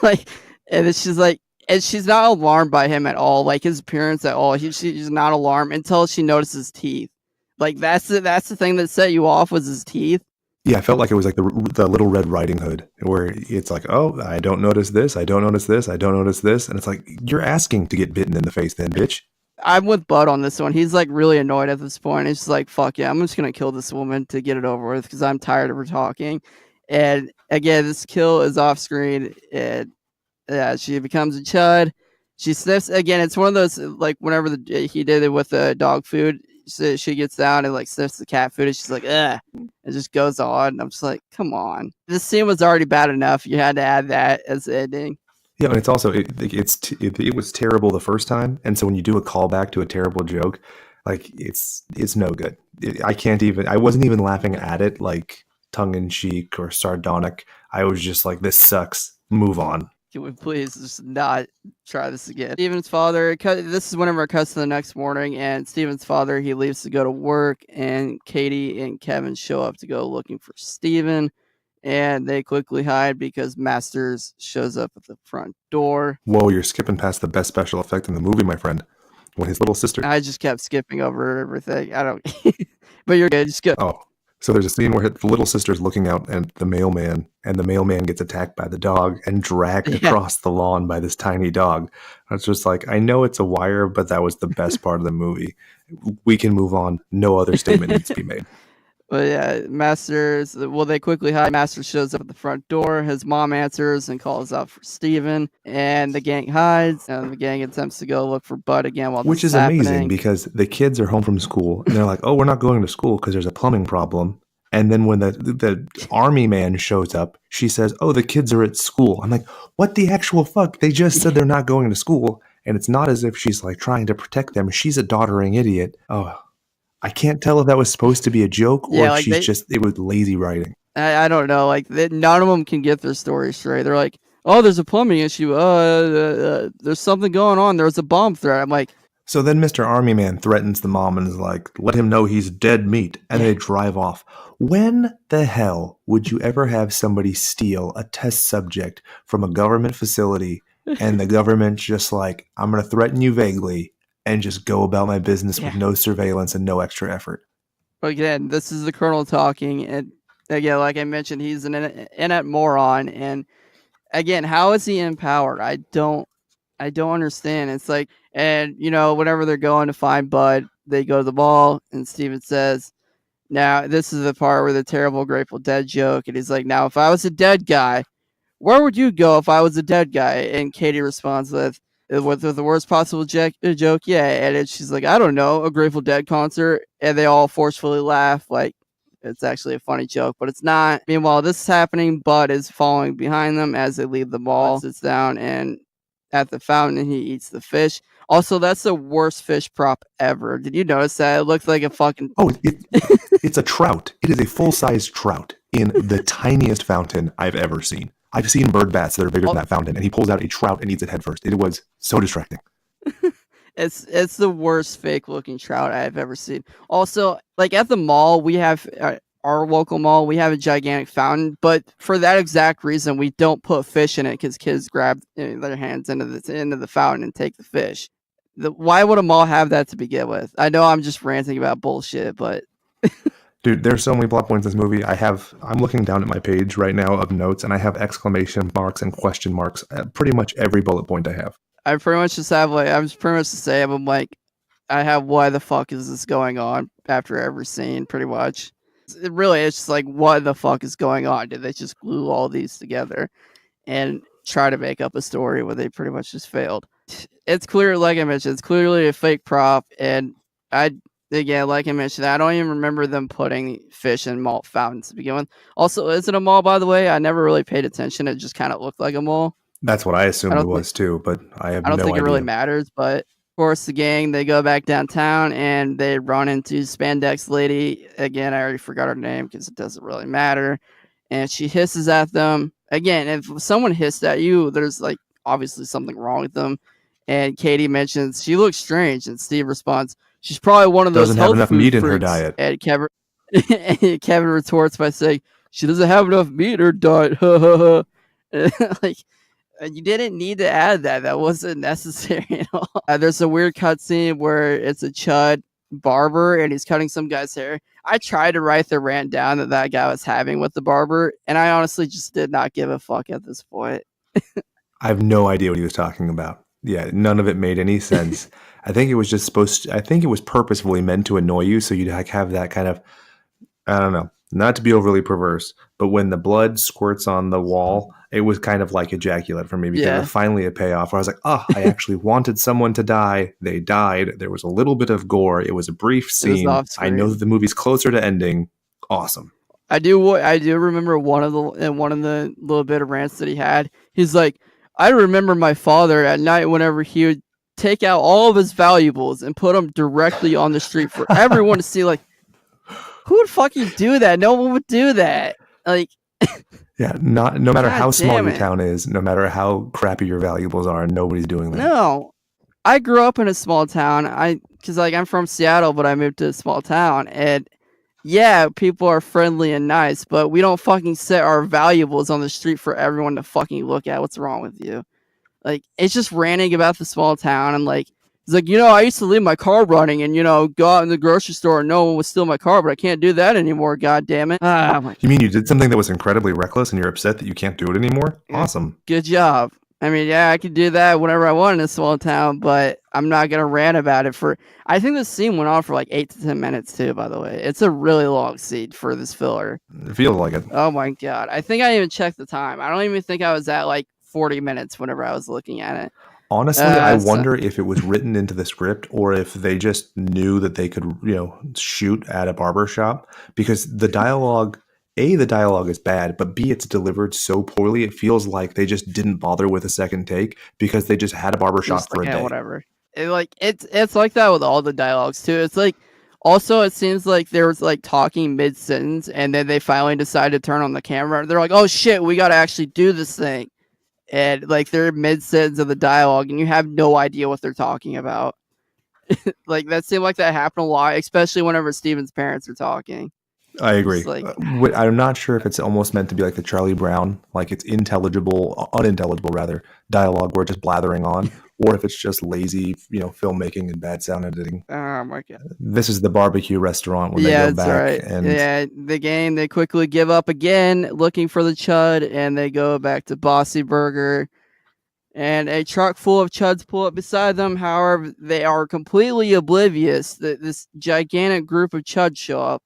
Like, and then she's like, and she's not alarmed by him at all, like his appearance at all. She's not alarmed until she notices teeth. Like that's the thing that set you off was his teeth. Yeah, I felt like it was like the Little Red Riding Hood, where it's like, oh, I don't notice this, I don't notice this, I don't notice this. And it's like, you're asking to get bitten in the face then, bitch. I'm with Bud on this one. He's like really annoyed at this point. He's just like, fuck yeah, I'm just going to kill this woman to get it over with because I'm tired of her talking. And again, this kill is off screen. And yeah, she becomes a chud. She sniffs again. It's one of those like whenever he did it with the dog food. So she gets down and like sniffs the cat food, and she's like, "Ugh," it just goes on. And I'm just like, "Come on, this scene was already bad enough. You had to add that as the ending." Yeah, and it's also it was terrible the first time, and so when you do a callback to a terrible joke, like it's no good. I wasn't even laughing at it like tongue in cheek or sardonic. I was just like, this sucks. Move on. Can we please just not try this again? Steven's father, this is whenever it cuts to the next morning, and Steven's father, he leaves to go to work, and Katie and Kevin show up to go looking for Steven, and they quickly hide because Masters shows up at the front door. Whoa, you're skipping past the best special effect in the movie, my friend. When his little sister... I just kept skipping over everything. I don't... But you're good, just go. Oh, so there's a scene where the little sister's looking out at the mailman, and the mailman gets attacked by the dog and dragged across the lawn by this tiny dog. It's just like, I know it's a wire, but that was the best part of the movie. We can move on. No other statement needs to be made. But yeah, Masters, well, they quickly hide. Masters shows up at the front door. His mom answers and calls out for Steven, and the gang hides, and the gang attempts to go look for Bud again while Which this is happening. amazing because the kids are home from school, and they're like, oh, we're not going to school because there's a plumbing problem. And then when the army man shows up, she says, oh, the kids are at school. I'm like, what the actual fuck? They just said they're not going to school. And it's not as if she's like trying to protect them. She's a doddering idiot. Oh, I can't tell if that was supposed to be a joke or like it was lazy writing. I don't know. Like, none of them can get their story straight. They're like, oh, there's a plumbing issue. There's something going on. There's a bomb threat. I'm like, so then Mr. Army Man threatens the mom and is like, let him know he's dead meat. And they drive off. When the hell would you ever have somebody steal a test subject from a government facility and the government just like, I'm going to threaten you vaguely and just go about my business with no surveillance and no extra effort? Again, this is the Colonel talking. And again, like I mentioned, he's an inept moron. And again, how is he empowered? I don't understand. It's like, and you know, whenever they're going to find Bud, they go to the mall, and Steven says, now this is the part where the terrible Grateful Dead joke, and he's like, now if I was a dead guy, where would you go if I was a dead guy? And Katie responds with the worst possible joke, yeah. And then she's like, I don't know, a Grateful Dead concert. And they all forcefully laugh, like it's actually a funny joke, but it's not. Meanwhile, this is happening. Bud is following behind them as they leave the mall, sits down and at the fountain, he eats the fish. Also, that's the worst fish prop ever. Did you notice that? It looks like a fucking... Oh, it's a trout. It is a full-size trout in the tiniest fountain I've ever seen. I've seen bird baths that are bigger than that fountain, and he pulls out a trout and eats it head first. It was so distracting. It's the worst fake-looking trout I've ever seen. Also, like at the mall, we have... our local mall, we have a gigantic fountain, but for that exact reason, we don't put fish in it because kids grab their hands into the fountain and take the fish. Why would a mall have that to begin with? I know I'm just ranting about bullshit, but Dude, there's so many plot points in this movie. I'm looking down at my page right now of notes, and I have exclamation marks and question marks at pretty much every bullet point I have. I pretty much just have like I'm just pretty much the same. I'm like, I have why the fuck is this going on after every scene, pretty much. It really is just like what the fuck is going on? Did they just glue all these together and try to make up a story where they pretty much just failed? It's clear, like I mentioned, it's clearly a fake prop, and again, like I mentioned, I don't even remember them putting fish in malt fountains to begin with. Also, is it a mall, by the way? I never really paid attention. It just kind of looked like a mall. That's what I assumed I it don't was too, but I have I don't no think it idea. really matters, but of course, the gang, they go back downtown and they run into Spandex Lady. Again, I already forgot her name because it doesn't really matter. And she hisses at them. Again, if someone hissed at you, there's like obviously something wrong with them. And Katie mentions she looks strange, and Steve responds, "She's probably one of those Doesn't have health enough food meat in her freaks." diet. And Kevin retorts by saying, "She doesn't have enough meat in her diet." Like, you didn't need to add that. That wasn't necessary at all. There's a weird cutscene where it's a Chud barber and he's cutting some guy's hair. I tried to write the rant down that guy was having with the barber, and I honestly just did not give a fuck at this point. I have no idea what he was talking about. Yeah, none of it made any sense. I think it was just I think it was purposefully meant to annoy you, so you'd like have that kind of, I don't know, not to be overly perverse, but when the blood squirts on the wall, it was kind of like ejaculate for me because Yeah. it was finally a payoff where I was like, oh, I actually wanted someone to die. They died. There was a little bit of gore. It was a brief scene. off I know screen. that the movie's closer to ending. Awesome. I do remember one of the little bit of rants that he had. He's like, I remember my father at night whenever he would take out all of his valuables and put them directly on the street for everyone to see. Like, who would fucking do that? No one would do that. Like, Yeah, no matter God how small damn your it. town is, no matter how crappy your valuables are, nobody's doing that. No, I grew up in a small town. Because like I'm from Seattle, but I moved to a small town, and yeah, people are friendly and nice, but we don't fucking set our valuables on the street for everyone to fucking look at. What's wrong with you? Like, it's just ranting about the small town, and like, he's like, I used to leave my car running and, go out in the grocery store and no one would steal my car, but I can't do that anymore, god damn it. You mean you did something that was incredibly reckless and you're upset that you can't do it anymore? Yeah. Awesome. Good job. I mean, yeah, I could do that whenever I want in a small town, but I'm not going to rant about it I think this scene went on for like 8 to 10 minutes too, by the way. It's a really long scene for this filler. It feels like it. Oh my god. I think I even checked the time. I don't even think I was at like 40 minutes whenever I was looking at it. Honestly, I wonder if it was written into the script or if they just knew that they could, shoot at a barber shop, because the dialogue, A, the dialogue is bad, but B, it's delivered so poorly. It feels like they just didn't bother with a second take because they just had a barber shop Just for like, a day. whatever. It's like that with all the dialogues too. It's like, also it seems like there was like talking mid sentence and then they finally decided to turn on the camera. They're like, oh shit, we got to actually do this thing. And like they're mid sentence of the dialogue and you have no idea what they're talking about. Like that seemed like that happened a lot, especially whenever Steven's parents are talking. I agree. Like, I'm not sure if it's almost meant to be like the Charlie Brown, like it's unintelligible rather, dialogue where it's just blathering on, or if it's just lazy, filmmaking and bad sound editing. oh my god. This is the barbecue restaurant when they Yeah, go that's back, right. and Yeah, the game, they quickly give up again, looking for the Chud, and they go back to Bossy Burger. And a truck full of Chuds pull up beside them. However, they are completely oblivious that this gigantic group of Chuds show up.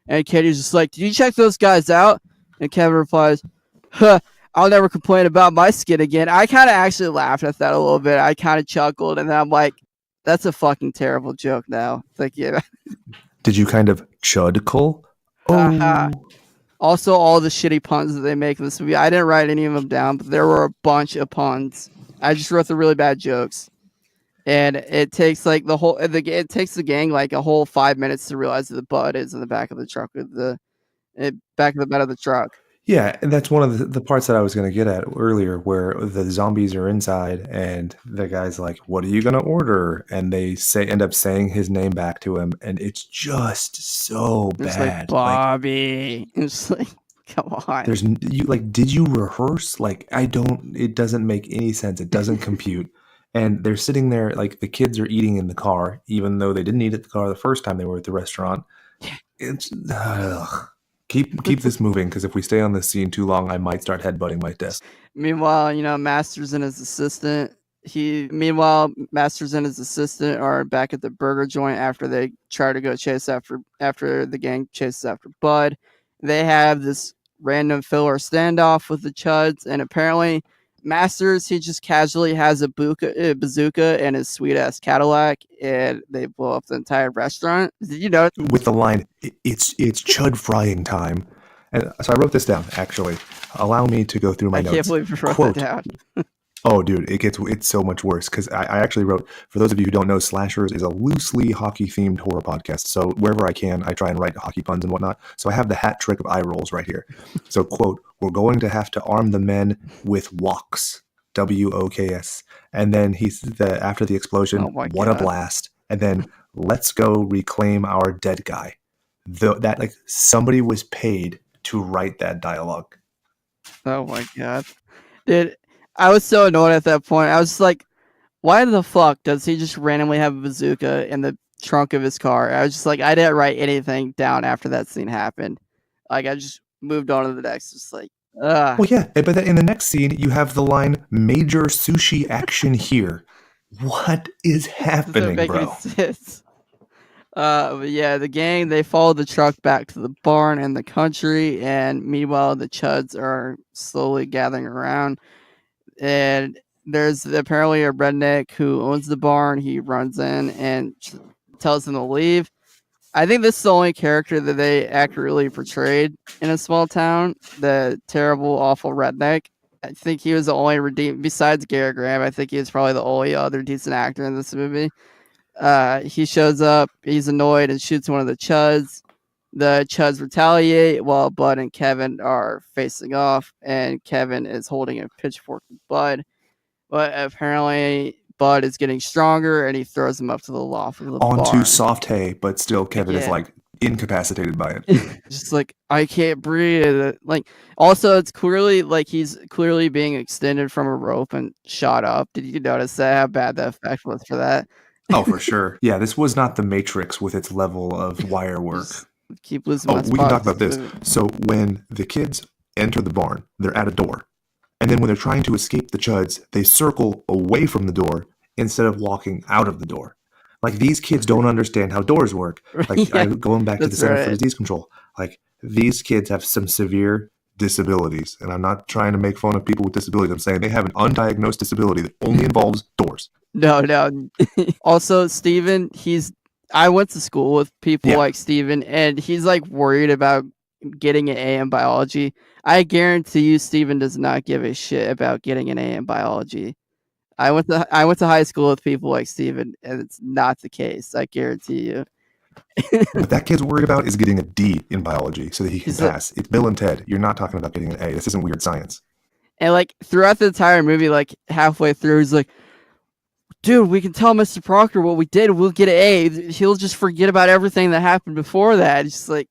And Katie's just like, did you check those guys out? And Kevin replies, huh, I'll never complain about my skin again. I kind of actually laughed at that a little bit. I kind of chuckled, and then I'm like, that's a fucking terrible joke now. Like, yeah. did you kind of chudkle? Uh-huh. Also, all the shitty puns that they make in this movie. I didn't write any of them down, but there were a bunch of puns. I just wrote the really bad jokes. And it takes like it takes the gang like a whole 5 minutes to realize that the Bud is in the back of the truck with the back of the bed of the truck. Yeah, and that's one of the parts that I was going to get at earlier, where the zombies are inside, and the guy's like, "What are you going to order?" And they end up saying his name back to him, and it's just so It's like bad. Like, Bobby. It's like, come on. you like, did you rehearse? Like, I don't. It doesn't make any sense. It doesn't compute. And they're sitting there, like the kids are eating in the car, even though they didn't eat at the car the first time they were at the restaurant. It's keep this moving, because if we stay on this scene too long, I might start headbutting my desk. Meanwhile, Masters and his assistant. Masters and his assistant are back at the burger joint after they try to go chase after the gang chases after Bud. They have this random filler standoff with the Chuds, and apparently Masters, he just casually has a bazooka in his sweet ass Cadillac, and they blow up the entire restaurant. Did you know? With the line, it's Chud frying time. And so I wrote this down, actually. Allow me to go through my I notes. can't believe you wrote Quote, that down. oh, dude, it's so much worse, because I actually wrote, for those of you who don't know, Slashers is a loosely hockey-themed horror podcast. So wherever I can, I try and write hockey puns and whatnot. So I have the hat trick of eye rolls right here. So, quote, we're going to have to arm the men with woks, WOKS. And then after the explosion, Oh my what a God. blast. And then, let's go reclaim our dead guy. That, like, somebody was paid to write that dialogue. Oh my God. Dude, I was so annoyed at that point. I was just like, why the fuck does he just randomly have a bazooka in the trunk of his car? I was just like, I didn't write anything down after that scene happened. Like, I just moved on to the next. Just like, ugh. Well, yeah, but then in the next scene, you have the line, major sushi action here. What is Doesn't happening, make any bro? sense. But yeah, the gang, they follow the truck back to the barn in the country, and meanwhile, the Chuds are slowly gathering around. And there's apparently a redneck who owns the barn. He runs in and tells them to leave. I think this is the only character that they accurately portrayed in a small town. The terrible, awful redneck. I think he was the only redeemed, besides Gary Graham. I think he was probably the only other decent actor in this movie. He shows up, he's annoyed, and shoots one of the Chuds. The Chuds retaliate while Bud and Kevin are facing off, and Kevin is holding a pitchfork to Bud. But apparently, Bud is getting stronger, and he throws him up to the loft of the Onto barn. soft hay, but still Kevin is, Yeah. like, incapacitated by it. Just like, I can't breathe. Like, also, it's clearly like he's clearly being extended from a rope and shot up. Did you notice that? How bad the effect was for that? Oh, for sure. Yeah, this was not the Matrix with its level of wire work. Just keep losing my Oh, we can talk spots. about this. So when the kids enter the barn, they're at a door. And then when they're trying to escape the Chuds, they circle away from the door instead of walking out of the door. Like, these kids don't understand how doors work. Like, Yeah, going back to the that's Center for right. Disease Control, like, these kids have some severe disabilities. And I'm not trying to make fun of people with disabilities. I'm saying they have an undiagnosed disability that only involves doors. No. Also, Steven, I went to school with people Yeah. like Steven, and he's like worried about getting an A in biology. I guarantee you, Steven does not give a shit about getting an A in biology. I went to high school with people like Steven, and it's not the case. I guarantee you. What that kid's worried about is getting a D in biology so that he can He's like- pass. It's Bill and Ted. You're not talking about getting an A. This isn't weird science. And like throughout the entire movie, like halfway through, he's like, dude, we can tell Mr. Proctor what we did. We'll get an A. He'll just forget about everything that happened before that. It's just like,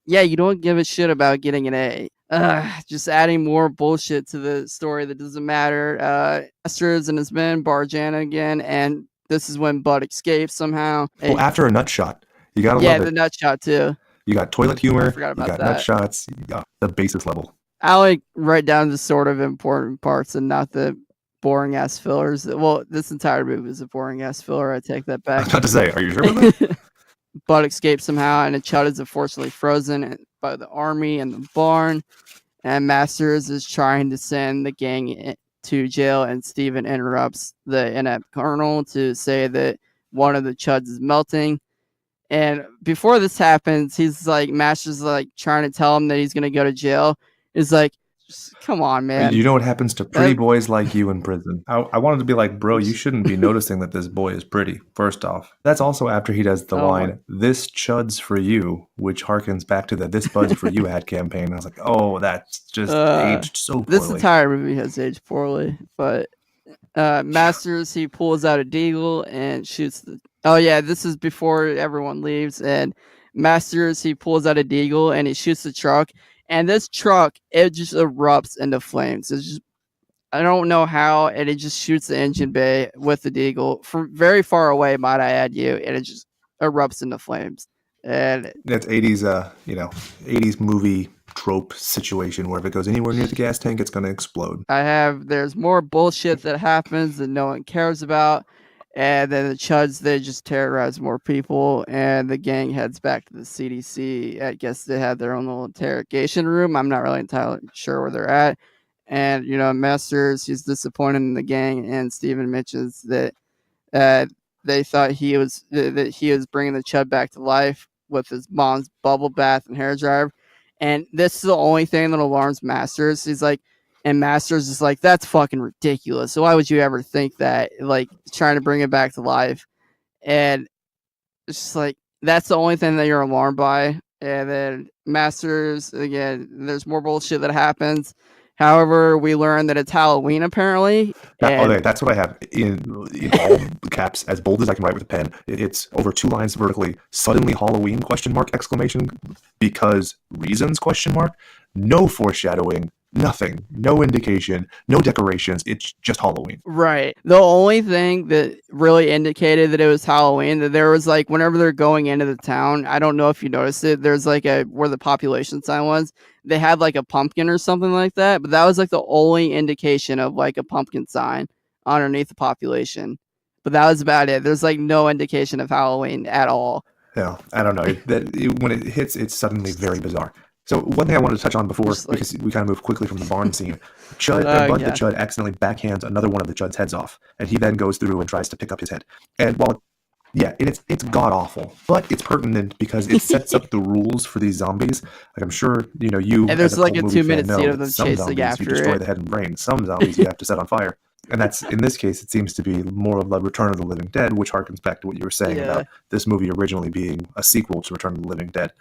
yeah, you don't give a shit about getting an A. Just adding more bullshit to the story that doesn't matter. Astros and his men barge in again, and this is when Bud escapes somehow. Well, after a nut shot, you gotta Yeah, love the it. nut shot too. You got toilet humor, forgot you about got that. nut shots, you got the basis level. I like write down the sort of important parts and not the boring ass fillers. Well, this entire movie is a boring ass filler. I take that I back. was about to say, are you sure about that? Bud escapes somehow, and Chud is unfortunately frozen by the army and the barn. And Masters is trying to send the gang to jail, and Steven interrupts the inept colonel to say that one of the Chuds is melting. And before this happens, he's like, Masters is like trying to tell him that he's gonna go to jail. Is like, Just, come on, man. You know what happens to pretty boys like you in prison? I wanted to be like, bro, you shouldn't be noticing that this boy is pretty, first off. That's also after he does the line, "This Chud's for you," which harkens back to the "This Bud's for you" ad campaign. I was like, oh, that's just aged so poorly. This entire movie has aged poorly, but Masters, he pulls out a deagle and shoots the... Oh, yeah, this is before everyone leaves, and Masters, he pulls out a deagle and he shoots the truck, and this truck, it just erupts into flames. It's just, I don't know how, and it just shoots the engine bay with the deagle from very far away, might I add you, and it just erupts into flames. And that's 80s, 80s movie trope situation where if it goes anywhere near the gas tank, it's going to explode. There's more bullshit that happens that no one cares about. And then the Chuds, they just terrorize more people, and the gang heads back to the CDC. I guess they had their own little interrogation room. I'm not really entirely sure where they're at. And, Masters, he's disappointed in the gang, and Steven mentions that they thought he was bringing the Chud back to life with his mom's bubble bath and hair dryer. And this is the only thing that alarms Masters. He's like, and Masters is like, that's fucking ridiculous. So why would you ever think that? Like, trying to bring it back to life. And it's just like, that's the only thing that you're alarmed by. And then Masters, again, there's more bullshit that happens. However, we learn that it's Halloween, apparently. That's what I have in all caps, as bold as I can write with a pen. It's over 2 lines vertically. Suddenly Halloween, ? Exclamation. Because reasons, ? No foreshadowing. Nothing. No indication. No decorations. It's just Halloween. Right. The only thing that really indicated that it was Halloween, that there was like, whenever they're going into the town, I don't know if you noticed it, there's like where the population sign was, they had like a pumpkin or something like that, but that was like the only indication of like a pumpkin sign underneath the population. But that was about it. There's like no indication of Halloween at all. Yeah, I don't know. When it hits, it's suddenly very bizarre. So one thing I wanted to touch on before, because we kind of moved quickly from the barn scene, Bud the Chud accidentally backhands another one of the Chud's heads off, and he then goes through and tries to pick up his head. And while, it's god-awful, but it's pertinent because it sets up the rules for these zombies. Like, I'm sure, you and there's like a 2-minute scene of them chasing after it. You destroy the head and brain. Some zombies you have to set on fire. And that's, in this case, it seems to be more of the Return of the Living Dead, which harkens back to what you were saying about this movie originally being a sequel to Return of the Living Dead,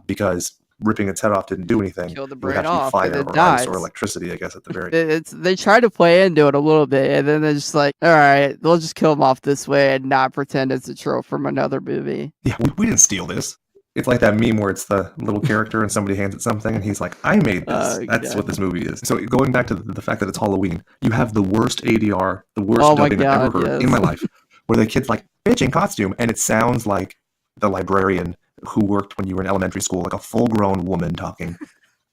because ripping its head off didn't do anything. Kill the brain off, have to be fire and it or dies. ice or electricity, I guess, at the very end. They try to play into it a little bit, and then they're just like, all right, they'll just kill him off this way and not pretend it's a trope from another movie. Yeah, we didn't steal this. It's like that meme where it's the little character and somebody hands it something and he's like, I made this. That's what this movie is. So going back to the fact that it's Halloween, you have the worst ADR, the worst dubbing I've ever heard in my life, where the kid's like, bitch in costume, and it sounds like the librarian who worked when you were in elementary school, like a full-grown woman talking.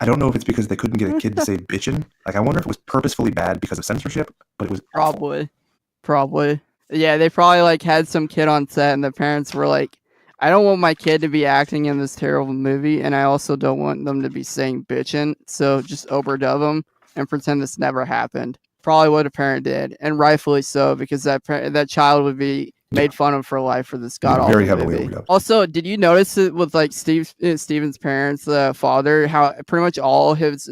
I don't know if it's because they couldn't get a kid to say bitchin'. Like, I wonder if it was purposefully bad because of censorship, but it was Probably. Yeah, they probably like had some kid on set and the parents were like, I don't want my kid to be acting in this terrible movie, and I also don't want them to be saying bitchin', so just overdub them and pretend this never happened. Probably what a parent did, and rightfully so, because that child would be made fun of for life for this god awful very heavily movie. overdubbed. Also, did you notice it with like Steven's parents, the father, how pretty much all his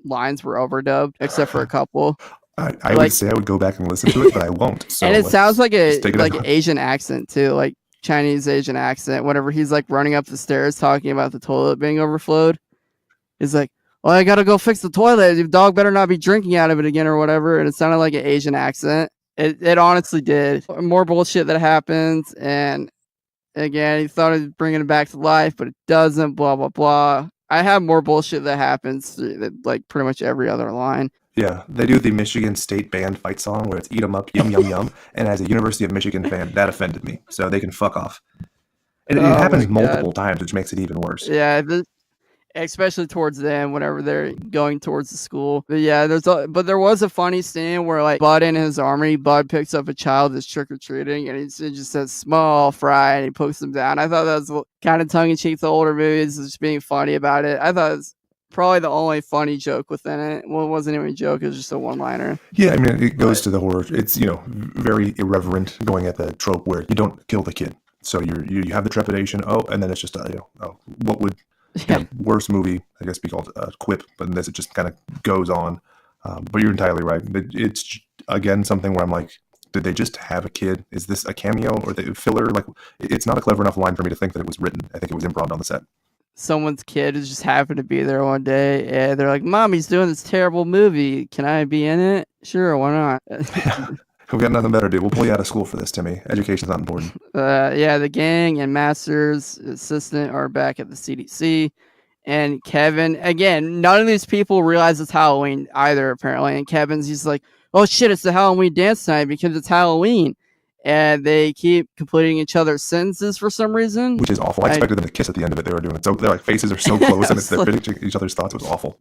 lines were overdubbed except for a couple? I would say I would go back and listen to it, but I won't. So and it sounds like an Asian accent too, like Chinese Asian accent. Whenever he's like running up the stairs talking about the toilet being overflowed, he's like, well, I gotta go fix the toilet. Your dog better not be drinking out of it again or whatever. And it sounded like an Asian accent. It honestly did. More bullshit that happens. And again, he thought he was bringing it back to life, but it doesn't, blah, blah, blah. I have more bullshit that happens like pretty much every other line. Yeah, they do the Michigan State Band fight song where it's eat 'em up, yum, yum, yum. And as a University of Michigan fan, that offended me. So they can fuck off. And it happens multiple times, which makes it even worse. Yeah, especially towards the end, whenever they're going towards the school. But yeah, there was a funny scene where like Bud and his army, Bud picks up a child that's trick-or-treating, and it just says small fry, and he pokes him down. I thought that was kind of tongue-in-cheek to older movies, just being funny about it. I thought it was probably the only funny joke within it. Well, it wasn't even a joke, it was just a one-liner. Yeah, I mean, it goes to the horror. It's, very irreverent, going at the trope where you don't kill the kid. So you have the trepidation, and then it's just, what would Yeah. Worst movie, I guess, be called Quip, but in this it just kind of goes on. But you're entirely right. It's again something where I'm like, did they just have a kid? Is this a cameo or the filler? Like, it's not a clever enough line for me to think that it was written. I think it was improv on the set. Someone's kid is just happened to be there one day, and they're like, "Mom, he's doing this terrible movie. Can I be in it?" Sure, why not? We've got nothing better to do. We'll pull you out of school for this, Timmy. Education's not important. Yeah, the gang and Master's assistant are back at the CDC. And Kevin, again, none of these people realize it's Halloween either, apparently. And he's like, "Oh shit, it's the Halloween dance night because it's Halloween." And they keep completing each other's sentences for some reason. Which is awful. I expected them to kiss at the end of it. They were doing it. So their like faces are so close and they're fitting each other's thoughts. It was awful.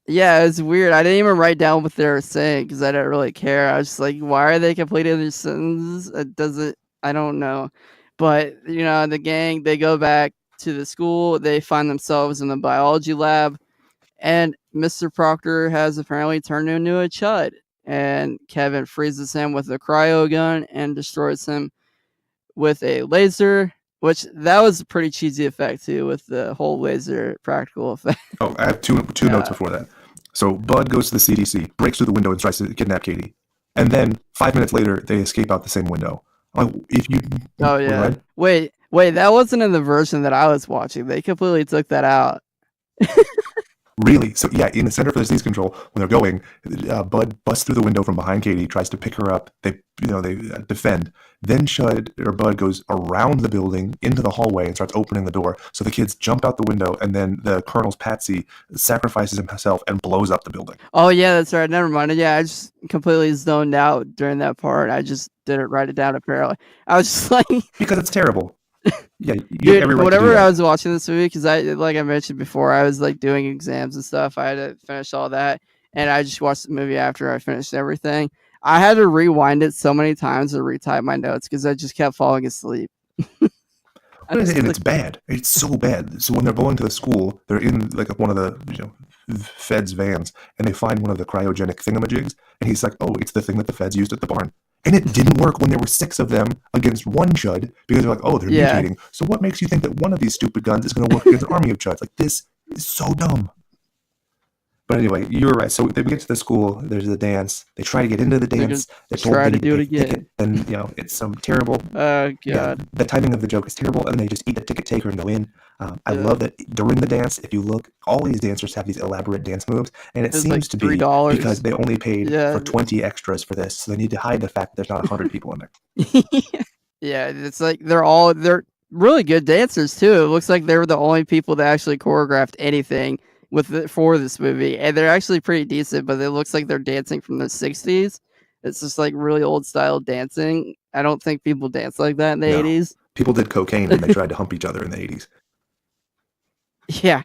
Yeah, it's weird. I didn't even write down what they were saying because I didn't really care. I was just like, why are they completing their sentences? I don't know. But, the gang, they go back to the school. They find themselves in the biology lab. And Mr. Proctor has apparently turned into a chud. And Kevin freezes him with a cryo gun and destroys him with a laser, which that was a pretty cheesy effect too, with the whole laser practical effect. Oh, I have two notes before that. So Bud goes to the CDC, breaks through the window and tries to kidnap Katie. And then 5 minutes later, they escape out the same window. If you... Oh, yeah. Wait, that wasn't in the version that I was watching. They completely took that out. Really? So yeah, in the Center for Disease Control, when they're going, Bud busts through the window from behind Katie, tries to pick her up. They defend. Then Bud goes around the building into the hallway and starts opening the door. So the kids jump out the window, and then the Colonel's Patsy sacrifices himself and blows up the building. Oh yeah, that's right. Never mind. Yeah, I just completely zoned out during that part. I just didn't write it down. Apparently, I was just like, because it's terrible. Yeah, dude. Whenever I was watching this movie, because like I mentioned before, I was like doing exams and stuff. I had to finish all that, and I just watched the movie after I finished everything. I had to rewind it so many times to retype my notes because I just kept falling asleep. And it's bad. It's so bad. So when they're going to the school, they're in like one of the feds vans, and they find one of the cryogenic thingamajigs, and he's like, "Oh, it's the thing that the feds used at the barn." And it didn't work when there were 6 of them against one chud because they're like, "Oh, they're mutating." So what makes you think that one of these stupid guns is going to work against an army of chuds? Like, this is so dumb. But anyway, you were right. So they get to the school. There's a dance. They try to get into the dance. They try to do it again. And it's some terrible. Oh god. Yeah, the timing of the joke is terrible, and they just eat the ticket taker and go in. I love that during the dance, if you look, all these dancers have these elaborate dance moves, and it seems like to be $3 because they only paid for 20 extras for this, so they need to hide the fact that there's not 100 people in there. Yeah, it's like they're really good dancers too. It looks like they were the only people that actually choreographed anything for this movie, and they're actually pretty decent, but it looks like they're dancing from the 60s. It's just like really old style dancing. I don't think people dance like that in the 80s. People did cocaine when they tried to hump each other in the 80s. Yeah,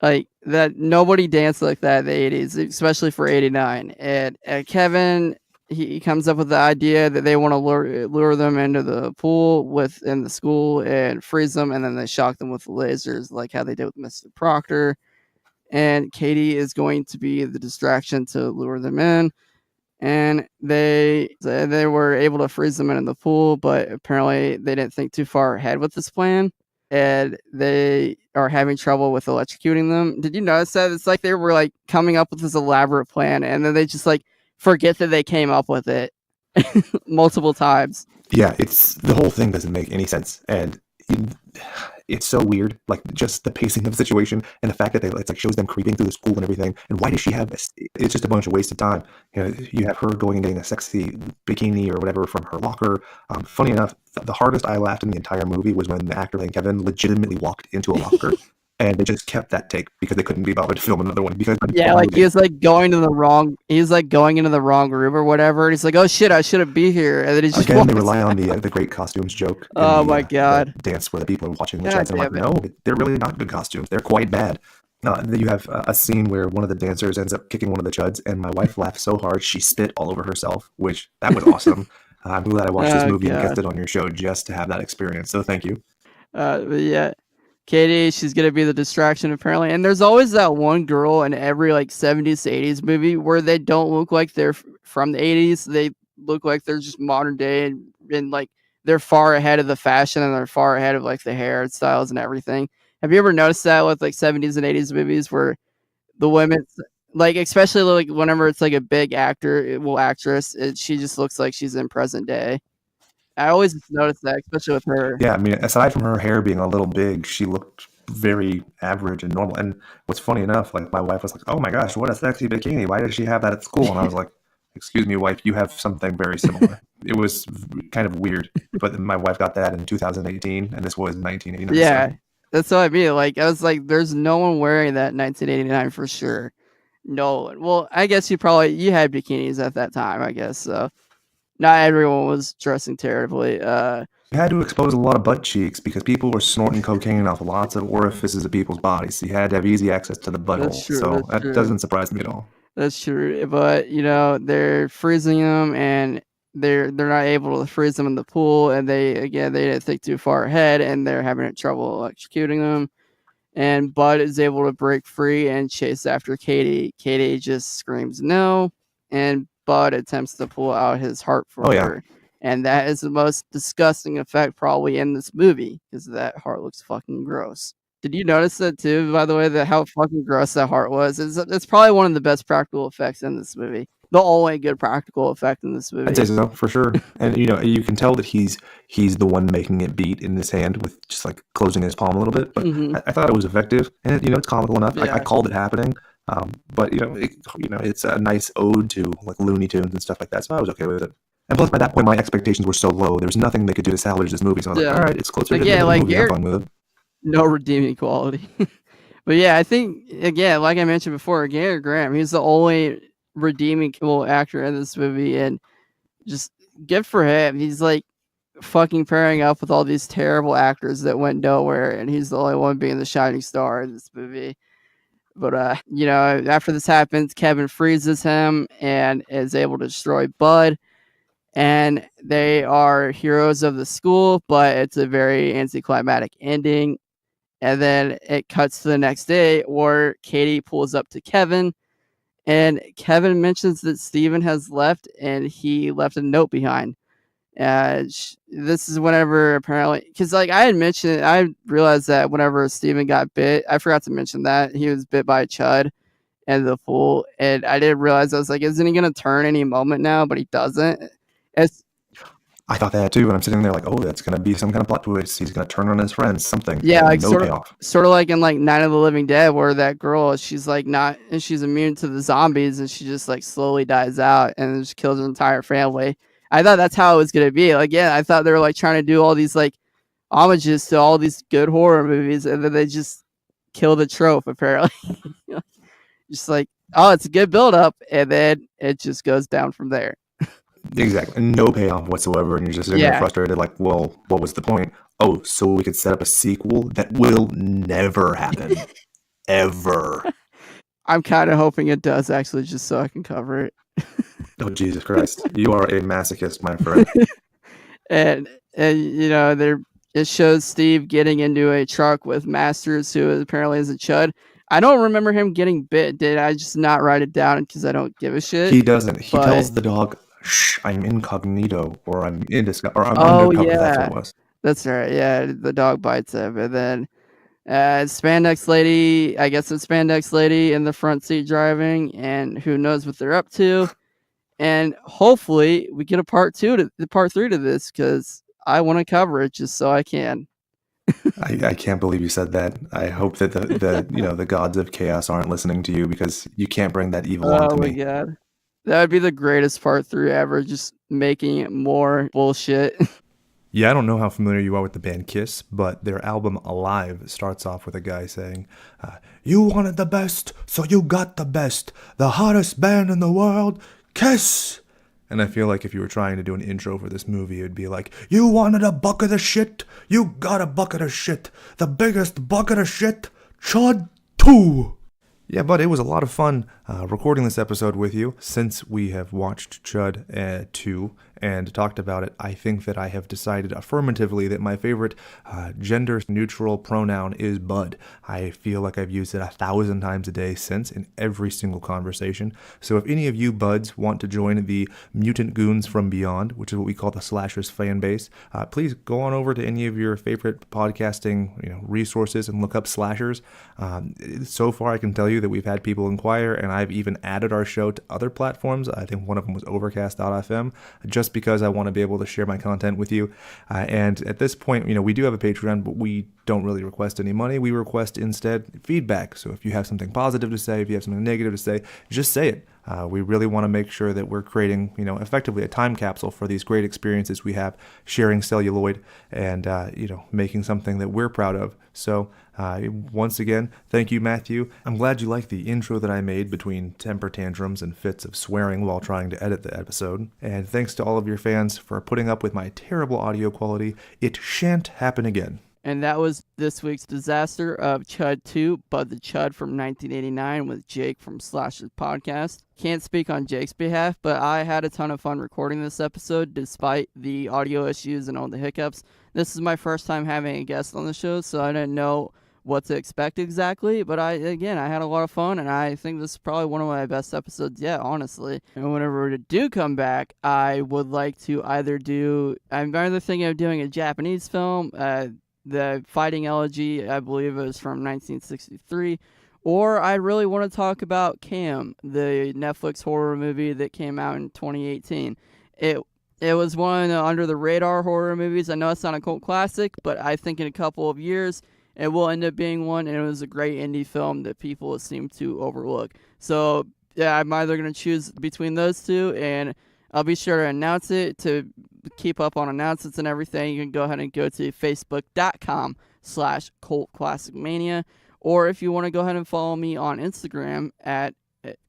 like that. Nobody danced like that in the 80s, especially for 89. And Kevin, he comes up with the idea that they want to lure them into the pool within the school and freeze them, and then they shock them with the lasers, like how they did with Mr. Proctor. And Katie is going to be the distraction to lure them in. And they were able to freeze them in the pool, but apparently they didn't think too far ahead with this plan. And they are having trouble with electrocuting them. Did you notice that? It's like they were like coming up with this elaborate plan, and then they just like forget that they came up with it multiple times. Yeah, the whole thing doesn't make any sense, and it's so weird, like just the pacing of the situation and the fact that it's like shows them creeping through the school and everything. And why does she have this? It's just a bunch of wasted time. You have her going and getting a sexy bikini or whatever from her locker. Funny enough, the hardest I laughed in the entire movie was when the actor playing Kevin legitimately walked into a locker. And they just kept that take because they couldn't be bothered to film another one. Because like he was like going into the wrong room or whatever. And he's like, "Oh shit, I shouldn't be here." And then he's just again, they rely on the great costumes joke. Oh my god! The dance where the people are watching the chats. I'm like, no, they're really not good costumes. They're quite bad. You have a scene where one of the dancers ends up kicking one of the chuds, and my wife laughed so hard she spit all over herself, which that was awesome. I'm glad I watched this movie and guessed it on your show just to have that experience. So thank you. But yeah. Katie, she's gonna be the distraction apparently, and there's always that one girl in every like 70s to 80s movie where they don't look like they're from the 80s. They look like they're just modern day, and like they're far ahead of the fashion and they're far ahead of like the hairstyles and everything. Have you ever noticed that with like 70s and 80s movies where the women, like especially like whenever it's like a big actor, well actress, she just looks like she's in present day. I always notice that, especially with her. Yeah, I mean, aside from her hair being a little big, she looked very average and normal. And what's funny enough, like my wife was like, "Oh my gosh, what a sexy bikini! Why does she have that at school?" And I was like, "Excuse me, wife, you have something very similar." It was kind of weird, but my wife got that in 2018, and this was 1989. Yeah, So that's what I mean. Like I was like, there's no one wearing that in 1989 for sure. No one. Well, I guess you had bikinis at that time. I guess so. Not everyone was dressing terribly. you had to expose a lot of butt cheeks because people were snorting cocaine off lots of orifices of people's bodies. So you had to have easy access to the That's butthole. true. So That's that true. doesn't surprise me at all. That's true. But they're freezing them, and they're not able to freeze them in the pool, and they didn't think too far ahead, and they're having trouble electrocuting them. And Bud is able to break free and chase after Katie. Katie just screams no, and Bud attempts to pull out his heart from Oh yeah, her. And that is the most disgusting effect probably in this movie because that heart looks fucking gross. Did you notice that too, by the way, that how fucking gross that heart was? It's probably one of the best practical effects in this movie. The only good practical effect in this I'd say movie. so for sure. And you can tell that he's the one making it beat in his hand with just like closing his palm a little bit. But Hmm. I thought it was effective, and it's comical enough. I Yeah. called it happening, but it's a nice ode to like Looney Tunes and stuff like that. So I was okay with it. And plus, by that point, my expectations were so low. There was nothing they could do to salvage this movie. So I was like, Yeah. all right, it's closer to Like, the end yeah, of the like movie. I'm Garrett, fine with it. no redeeming quality. But yeah, I think again, like I mentioned before, Gary Graham, he's the only redeeming actor in this movie, and just good for him. He's like fucking pairing up with all these terrible actors that went nowhere, and he's the only one being the shining star in this movie. But after this happens, Kevin freezes him and is able to destroy Bud, and they are heroes of the school, but it's a very anticlimactic ending. And then it cuts to the next day where Katie pulls up to Kevin, and Kevin mentions that Steven has left and he left a note behind. This is whenever apparently, because like I realized that whenever Steven got bit, I forgot to mention that he was bit by a chud in the pool, and I didn't realize. I was like, isn't he gonna turn any moment now? But he doesn't. It's I thought that too, and I'm sitting there like, oh, that's gonna be some kind of plot twist. He's gonna turn on his friends, something, Yeah, like and no payoff. sort of like in like Night of the Living Dead, where that girl, she's like not, and she's immune to the zombies, and she just like slowly dies out and just kills her entire family. I thought that's how it was gonna be. Like, yeah, I thought they were like trying to do all these like homages to all these good horror movies, and then they just kill the trope apparently. Just like, oh, it's a good build up, and then it just goes down from there. Exactly. No payoff whatsoever. And you're just sitting there Yeah. frustrated, like, well, what was the point? Oh, so we could set up a sequel that will never happen. Ever. I'm kind of hoping it does actually, just so I can cover it. Oh, Jesus Christ. You are a masochist, my friend. and it shows Steve getting into a truck with Masters, who apparently is a chud. I don't remember him getting bit. Did I just not write it down because I don't give a shit? He doesn't. He But- tells the dog, shh, I'm incognito, or I'm in disguise, or I'm Oh, undercover. That's yeah. what it was. That's right. Yeah, the dog bites him, and then Spandex Lady. I guess it's Spandex Lady in the front seat driving, and who knows what they're up to. And hopefully we get a part three to this, because I want to cover it just so I can. I can't believe you said that. I hope that the gods of chaos aren't listening to you because you can't bring that evil Oh onto my me. god. That would be the greatest part 3 ever, just making it more bullshit. Yeah, I don't know how familiar you are with the band Kiss, but their album Alive starts off with a guy saying, you wanted the best, so you got the best. The hottest band in the world, Kiss. And I feel like if you were trying to do an intro for this movie, it would be like, you wanted a bucket of shit, you got a bucket of shit. The biggest bucket of shit, C.H.U.D 2. Yeah, but it was a lot of fun recording this episode with you. Since we have watched C.H.U.D 2 and talked about it, I think that I have decided affirmatively that my favorite gender-neutral pronoun is Bud. I feel like I've used it 1,000 times a day since in every single conversation. So if any of you buds want to join the Mutant Goons from Beyond, which is what we call the Slashers fan base, please go on over to any of your favorite podcasting resources and look up Slashers. So far, I can tell you that we've had people inquire, and I've even added our show to other platforms. I think one of them was Overcast.fm, just because I want to be able to share my content with you. And at this point, we do have a Patreon, but we don't really request any money. We request instead feedback. So if you have something positive to say, if you have something negative to say, just say it. We really want to make sure that we're creating, effectively a time capsule for these great experiences we have sharing celluloid and, making something that we're proud of. So once again, thank you, Matthew. I'm glad you liked the intro that I made between temper tantrums and fits of swearing while trying to edit the episode. And thanks to all of your fans for putting up with my terrible audio quality. It shan't happen again. And that was this week's disaster of C.H.U.D 2, Bud the Chud from 1989 with Jake from Slash's podcast. Can't speak on Jake's behalf, but I had a ton of fun recording this episode despite the audio issues and all the hiccups. This is my first time having a guest on the show, so I didn't know what to expect exactly, but I had a lot of fun, and I think this is probably one of my best episodes yet, honestly. And whenever we do come back, I would like to I'm either thinking of doing a Japanese film, the Fighting Elegy, I believe it was from 1963, or I really want to talk about Cam, the Netflix horror movie that came out in 2018. It was one of the under-the-radar horror movies. I know it's not a cult classic, but I think in a couple of years, it will end up being one, and it was a great indie film that people seem to overlook. So, yeah, I'm either going to choose between those two, and I'll be sure to announce it. To keep up on announcements and everything, you can go ahead and go to facebook.com/cultclassicmania, or if you want to go ahead and follow me on Instagram at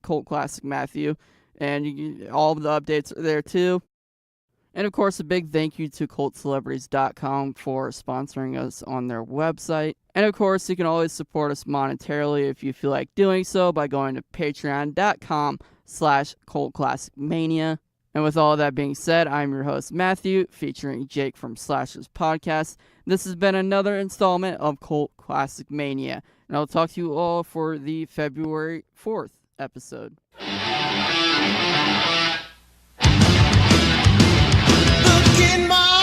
cultclassicmatthew, and all of the updates are there too. And of course, a big thank you to cultcelebrities.com for sponsoring us on their website. And of course, you can always support us monetarily if you feel like doing so by going to patreon.com/cultclassicmania. And with all that being said, I'm your host, Matthew, featuring Jake from Slash's podcast. This has been another installment of Cult Classic Mania, and I'll talk to you all for the February 4th episode. Look in my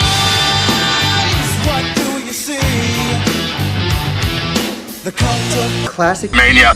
eyes, what do you see? The cult of Classic Mania.